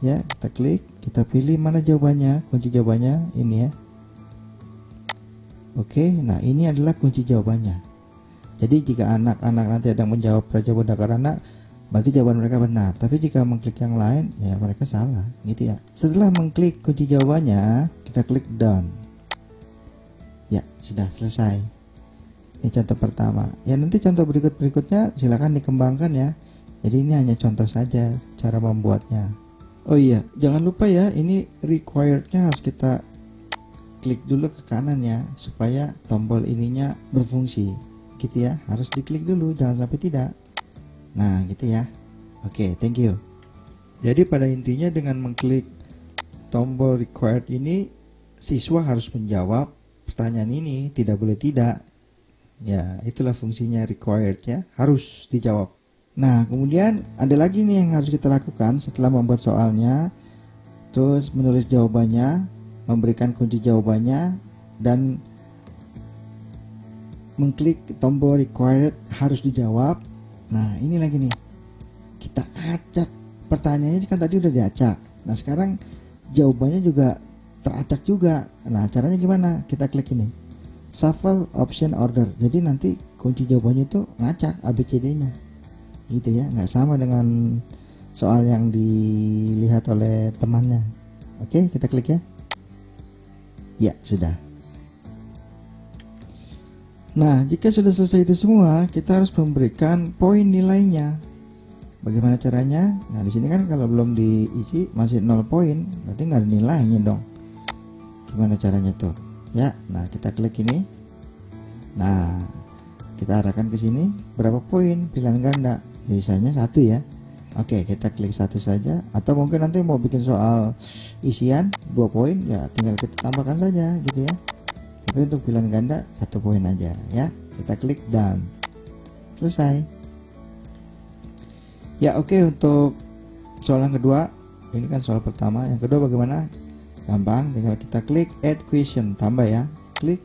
Ya, kita klik, kita pilih mana jawabannya, kunci jawabannya ini ya. Oke, nah ini adalah kunci jawabannya. Jadi jika anak-anak nanti ada yang menjawab Praja Muda Karana, berarti jawaban mereka benar. Tapi jika mengklik yang lain, ya mereka salah, gitu ya. Setelah mengklik kunci jawabannya, kita klik done. Ya, sudah selesai. Ini contoh pertama. Ya, nanti contoh berikutnya silakan dikembangkan ya. Jadi ini hanya contoh saja cara membuatnya. Oh iya, jangan lupa ya, ini required-nya harus kita klik dulu ke kanan ya, supaya tombol ininya berfungsi. Gitu ya, harus diklik dulu, jangan sampai tidak. Nah, gitu ya. Oke, thank you. Jadi pada intinya dengan mengklik tombol required ini, siswa harus menjawab pertanyaan ini, tidak boleh tidak. Ya, itulah fungsinya required ya, harus dijawab. Nah, kemudian ada lagi nih yang harus kita lakukan setelah membuat soalnya, terus menulis jawabannya, memberikan kunci jawabannya, dan mengklik tombol required harus dijawab. Nah, ini lagi nih, kita acak pertanyaannya kan tadi udah diacak. Nah, sekarang jawabannya juga teracak juga. Nah, caranya gimana? Kita klik ini, shuffle option order. Jadi nanti kunci jawabannya itu ngacak ABCD-nya. Gitu ya, nggak sama dengan soal yang dilihat oleh temannya. Oke, kita klik ya. Ya, sudah. Nah, jika sudah selesai itu semua, kita harus memberikan poin nilainya. Bagaimana caranya? Nah, di sini kan kalau belum diisi masih 0 poin, berarti nggak ada nilainya dong. Gimana caranya tuh? Ya, nah kita klik ini. Nah, kita arahkan ke sini. Berapa poin? Pilihan ganda. Biasanya 1 ya. Oke, kita klik 1 saja. Atau mungkin nanti mau bikin soal isian 2 poin, ya tinggal kita tambahkan saja gitu ya. Tapi untuk pilihan ganda 1 poin aja ya. Kita klik done. Selesai. Ya, oke, untuk soal yang kedua, ini kan soal pertama. Yang kedua bagaimana? Gampang, tinggal kita klik add question, tambah ya. Klik.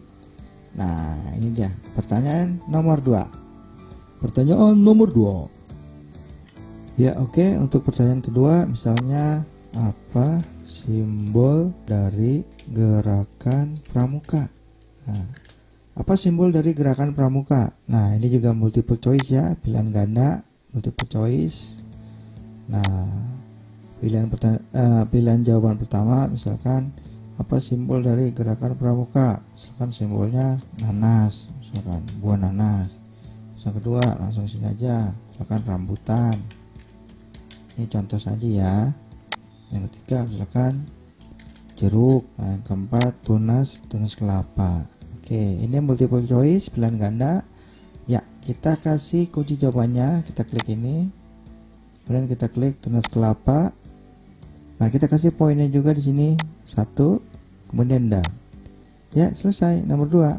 Nah, ini dia pertanyaan nomor 2. Pertanyaan nomor 2. Ya, oke, untuk pertanyaan kedua, misalnya apa simbol dari gerakan pramuka? Nah, apa simbol dari gerakan pramuka? Nah, ini juga multiple choice ya, pilihan ganda, multiple choice. Nah, pilihan jawaban pertama misalkan apa simbol dari gerakan pramuka? Misalkan simbolnya nanas, misalkan buah nanas. Yang kedua langsung sini aja, misalkan rambutan. Ini contoh saja ya. Yang ketiga misalkan jeruk. Nah, yang keempat tunas kelapa. Oke, ini multiple choice, pilihan ganda. Ya, kita kasih kunci jawabannya, kita klik ini. Kemudian kita klik tunas kelapa. Nah, kita kasih poinnya juga di sini 1, kemudian done. Ya, selesai. Nomor 2.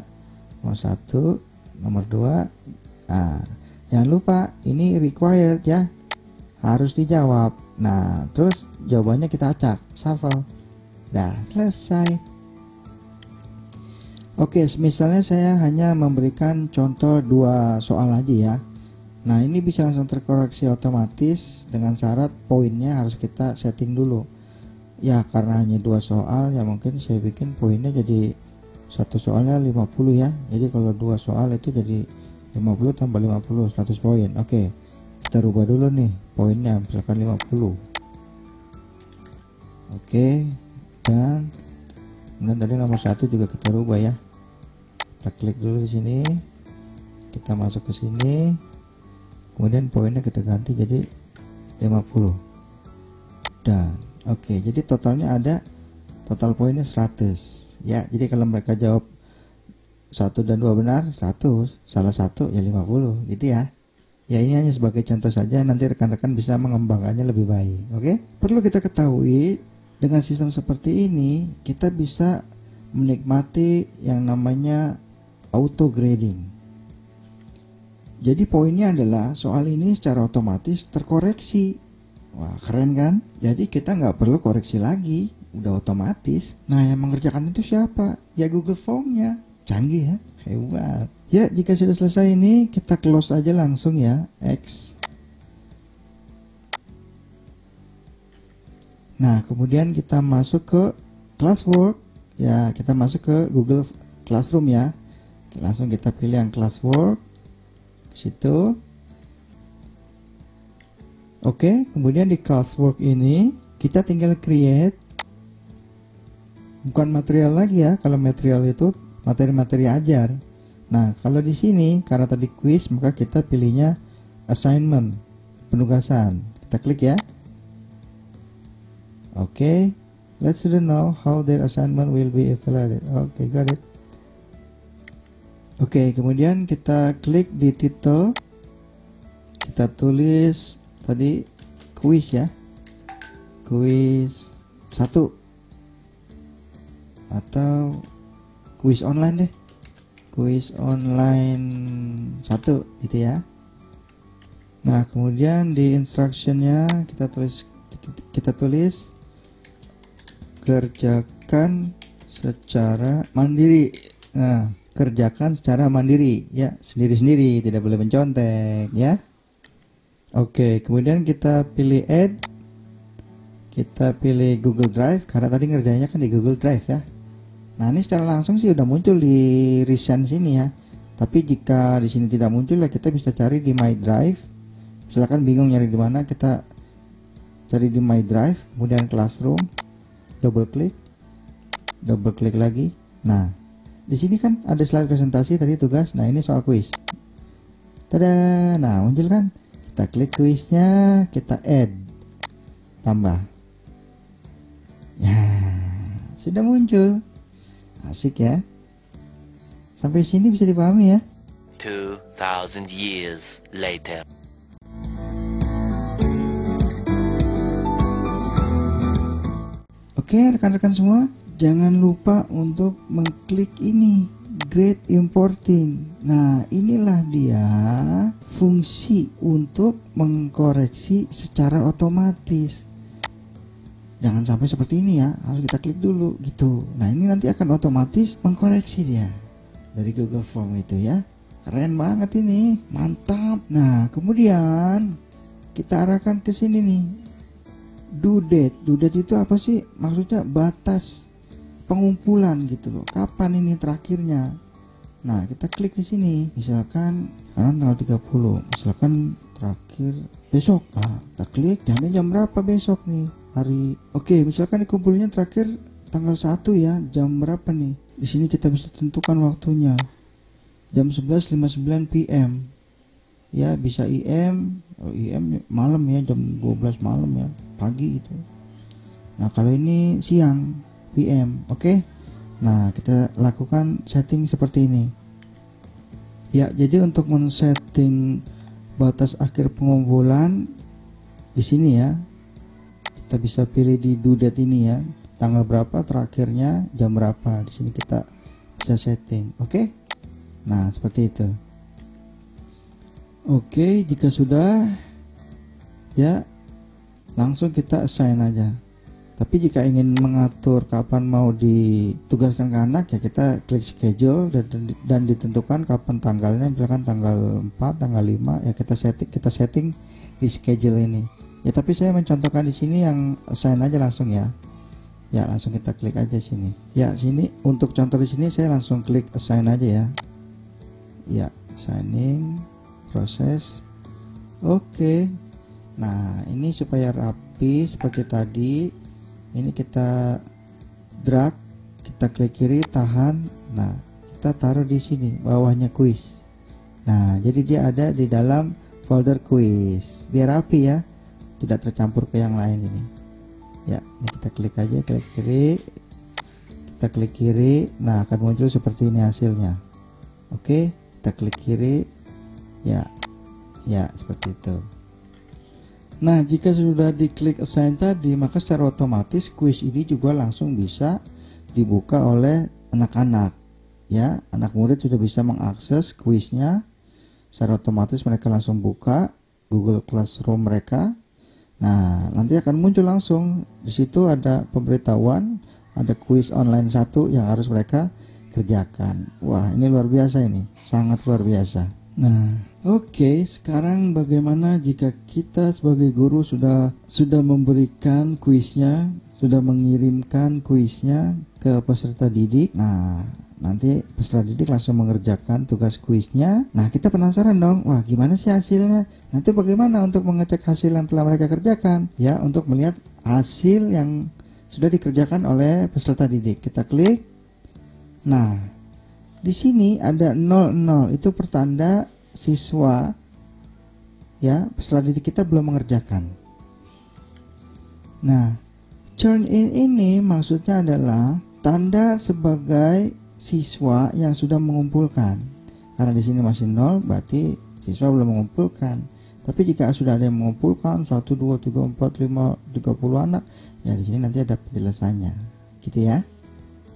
Nomor 1, nomor 2. Nah, jangan lupa ini required ya. Harus dijawab. Nah, terus jawabannya kita acak, shuffle. Nah, selesai. Oke, misalnya saya hanya memberikan contoh 2 soal aja ya. Nah, ini bisa langsung terkoreksi otomatis dengan syarat poinnya harus kita setting dulu. Ya, karena hanya 2 soal, ya mungkin saya bikin poinnya jadi satu soalnya 50 ya. Jadi kalau 2 soal itu jadi 50 tambah 50, 100 poin. Oke, kita rubah dulu nih poinnya, misalkan 50. Oke, dan kemudian tadi nomor 1 juga kita rubah ya. Kita klik dulu di sini, kita masuk ke sini, kemudian poinnya kita ganti jadi 50. Dan oke, jadi totalnya ada, total poinnya 100 ya. Jadi kalau mereka jawab 1 dan 2 benar 100, salah 1 ya 50 gitu ya. Ya, ini hanya sebagai contoh saja, nanti rekan-rekan bisa mengembangkannya lebih baik. Oke, perlu kita ketahui dengan sistem seperti ini kita bisa menikmati yang namanya auto grading. Jadi poinnya adalah soal ini secara otomatis terkoreksi. Wah, keren kan? Jadi kita nggak perlu koreksi lagi, udah otomatis. Nah, yang mengerjakan itu siapa? Ya Google Form-nya. Canggih ya, hebat. Ya, jika sudah selesai ini kita close aja langsung ya, X. Nah, kemudian kita masuk ke classwork. Ya, kita masuk ke Google Classroom ya. Langsung kita pilih yang classwork. Situ. Oke, kemudian di classwork ini kita tinggal create. Bukan material lagi ya, kalau material itu materi-materi ajar. Nah, kalau di sini karena tadi quiz, maka kita pilihnya assignment. penugasan. Kita klik ya. Oke, let student know how their assignment will be evaluated. Oke, got it. Oke, kemudian kita klik di title. Kita tulis tadi kuis ya. Kuis 1 atau kuis online deh. Kuis online 1 gitu ya. Nah, kemudian di instructionnya kita tulis kerjakan secara mandiri. Nah, kerjakan secara mandiri ya, sendiri-sendiri, tidak boleh mencontek ya. Oke, kemudian kita pilih add. Kita pilih Google Drive karena tadi ngerjainnya kan di Google Drive ya. Nah, ini secara langsung sih udah muncul di recent sini ya. Tapi jika di sini tidak muncul ya kita bisa cari di My Drive. Misalkan bingung nyari di mana, kita cari di My Drive, kemudian Classroom, double klik lagi. Nah, di sini kan ada slide presentasi tadi tugas. Nah, ini soal kuis. Tada. Nah, muncul kan? Kita klik kuisnya, kita add, tambah. Ya, sudah muncul. Asik ya. Sampai sini bisa dipahami ya.
2000 years later.
Oke, rekan-rekan semua, jangan lupa untuk mengklik ini, Grade Importing. Nah, inilah dia fungsi untuk mengkoreksi secara otomatis. Jangan sampai seperti ini ya, harus kita klik dulu gitu. Nah, ini nanti akan otomatis mengkoreksi dia dari Google Form itu ya. Keren banget ini, mantap. Nah, kemudian kita arahkan ke sini nih. Due date. Due date itu apa sih? Maksudnya batas pengumpulan gitu loh. Kapan ini terakhirnya? Nah, kita klik di sini. Misalkan tanggal 30. Misalkan terakhir besok. Nah, kita klik jamnya jam berapa besok nih? Hari. Oke, misalkan dikumpulnya terakhir tanggal 1 ya, jam berapa nih? Di sini kita bisa tentukan waktunya. Jam 11.59 PM. Ya, bisa IM. Kalau IM malam ya, jam 12 malam ya, pagi itu. Nah, kalau ini siang, PM. Oke. Nah, kita lakukan setting seperti ini. Ya, jadi untuk men-setting batas akhir pengumpulan di sini ya. Kita bisa pilih di due date ini ya, tanggal berapa terakhirnya, jam berapa. Di sini kita bisa setting. Oke. Nah, seperti itu. Oke, jika sudah ya, langsung kita assign aja. Tapi jika ingin mengatur kapan mau ditugaskan ke anak ya, kita klik schedule dan ditentukan kapan tanggalnya, misalkan tanggal 4, tanggal 5 ya, kita setting di schedule ini. Ya, tapi saya mencontohkan di sini yang assign aja langsung ya. Ya, langsung kita klik aja sini. Ya, sini untuk contoh di sini saya langsung klik assign aja ya. Ya, assigning, proses. Oke. Nah, ini supaya rapi seperti tadi. Ini kita drag, kita klik kiri, tahan. Nah, kita taruh di sini bawahnya kuis. Nah, jadi dia ada di dalam folder kuis. Biar rapi ya, tidak tercampur ke yang lain ini. Ya, ini kita klik aja, klik kiri. Kita klik kiri. Nah, akan muncul seperti ini hasilnya. Oke, kita klik kiri. Ya. Ya, seperti itu. Nah, jika sudah diklik assign tadi, maka secara otomatis kuis ini juga langsung bisa dibuka oleh anak-anak. Ya, anak murid sudah bisa mengakses kuisnya. Secara otomatis mereka langsung buka Google Classroom mereka. Nah, nanti akan muncul langsung di situ ada pemberitahuan, ada kuis online 1 yang harus mereka kerjakan. Wah, ini luar biasa ini, sangat luar biasa. Nah, oke, sekarang bagaimana jika kita sebagai guru sudah memberikan kuisnya, sudah mengirimkan kuisnya ke peserta didik. Nah, nanti peserta didik langsung mengerjakan tugas kuisnya. Nah, kita penasaran dong, wah gimana sih hasilnya? Nanti bagaimana untuk mengecek hasil yang telah mereka kerjakan? Ya, untuk melihat hasil yang sudah dikerjakan oleh peserta didik. Kita klik. Nah, di sini ada 00, itu pertanda siswa ya, peserta didik kita belum mengerjakan. Nah, turn in ini maksudnya adalah tanda sebagai siswa yang sudah mengumpulkan. Karena di sini masih 0, berarti siswa belum mengumpulkan. Tapi jika sudah ada yang mengumpulkan 1, 2, 3, 4, 5, 30 anak, ya di sini nanti ada penjelasannya. Gitu ya.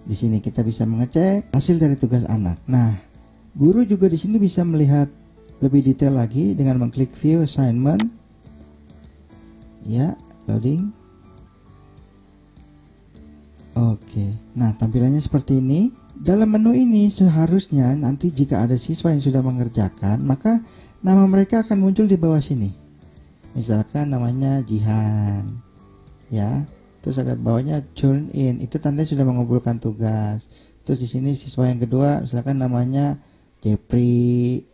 Di sini kita bisa mengecek hasil dari tugas anak. Nah, guru juga di sini bisa melihat lebih detail lagi dengan mengklik view assignment. Ya, loading. Oke. Nah, tampilannya seperti ini. Dalam menu ini seharusnya nanti jika ada siswa yang sudah mengerjakan, maka nama mereka akan muncul di bawah sini. Misalkan namanya Jihan. Ya. Terus ada bawahnya turn in, itu tandanya sudah mengumpulkan tugas. Terus di sini siswa yang kedua, misalkan namanya Jepri,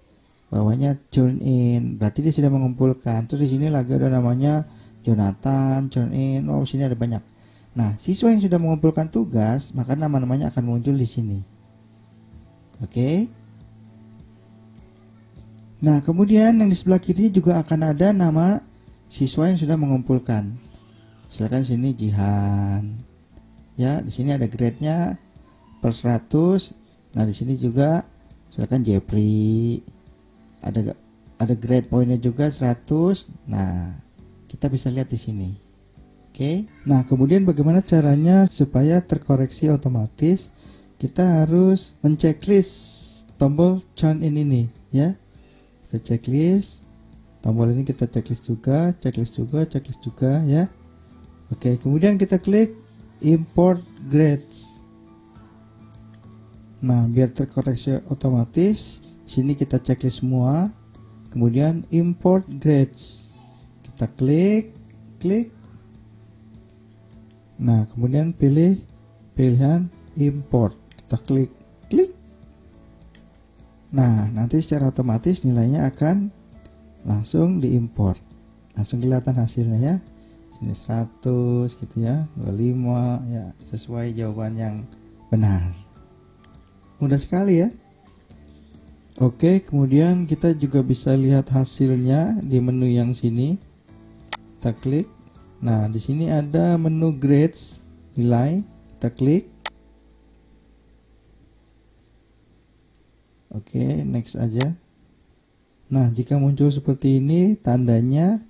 bawahnya turn in, berarti dia sudah mengumpulkan. Terus di sini lagi ada namanya Jonathan, turn in. Oh, sini ada banyak. Nah, siswa yang sudah mengumpulkan tugas, maka nama-namanya akan muncul di sini. Oke. Nah, kemudian yang di sebelah kiri juga akan ada nama siswa yang sudah mengumpulkan. Misalkan sini Jihan. Ya, di sini ada grade-nya per 100. Nah, di sini juga misalkan Jepri. Ada grade poinnya juga 100. Nah, kita bisa lihat di sini. Oke. Nah, kemudian bagaimana caranya supaya terkoreksi otomatis? Kita harus menceklis tombol turn in ini, ya. Kita checklist. Tombol ini kita checklist juga, ya. Oke, kemudian kita klik import grades. Nah, biar terkoreksi otomatis, sini kita checklist semua. Kemudian import grades. Kita klik. Nah, kemudian pilih pilihan import. Kita klik. Nah, nanti secara otomatis nilainya akan langsung diimport. Langsung kelihatan hasilnya ya. Ini 100 gitu ya, 25 ya, sesuai jawaban yang benar. Mudah sekali ya. Oke, kemudian kita juga bisa lihat hasilnya di menu yang sini. Kita klik. Nah, di sini ada menu grades, nilai. Kita klik. Oke, next aja. Nah, jika muncul seperti ini, tandanya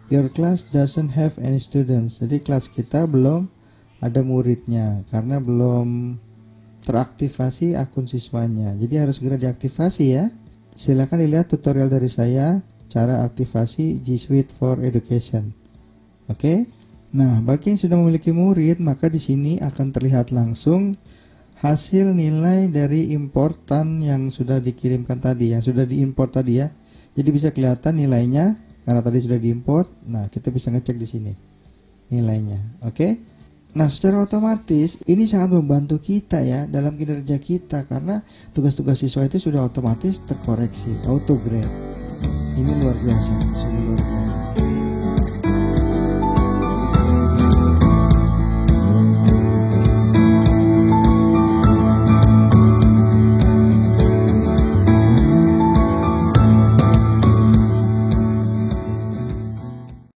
your class doesn't have any students. Jadi kelas kita belum ada muridnya karena belum teraktivasi akun siswanya. Jadi harus segera diaktifasi ya. Silakan dilihat tutorial dari saya cara aktivasi G Suite for Education. Oke. Nah, bagi yang sudah memiliki murid, maka di sini akan terlihat langsung hasil nilai dari importan yang sudah dikirimkan tadi, yang sudah diimport tadi ya. Jadi bisa kelihatan nilainya. Karena tadi sudah diimport, nah kita bisa ngecek di sini nilainya, oke? Nah, secara otomatis ini sangat membantu kita ya dalam kinerja kita karena tugas-tugas siswa itu sudah otomatis terkoreksi, auto grade. Ini luar biasa, sudah luar biasa.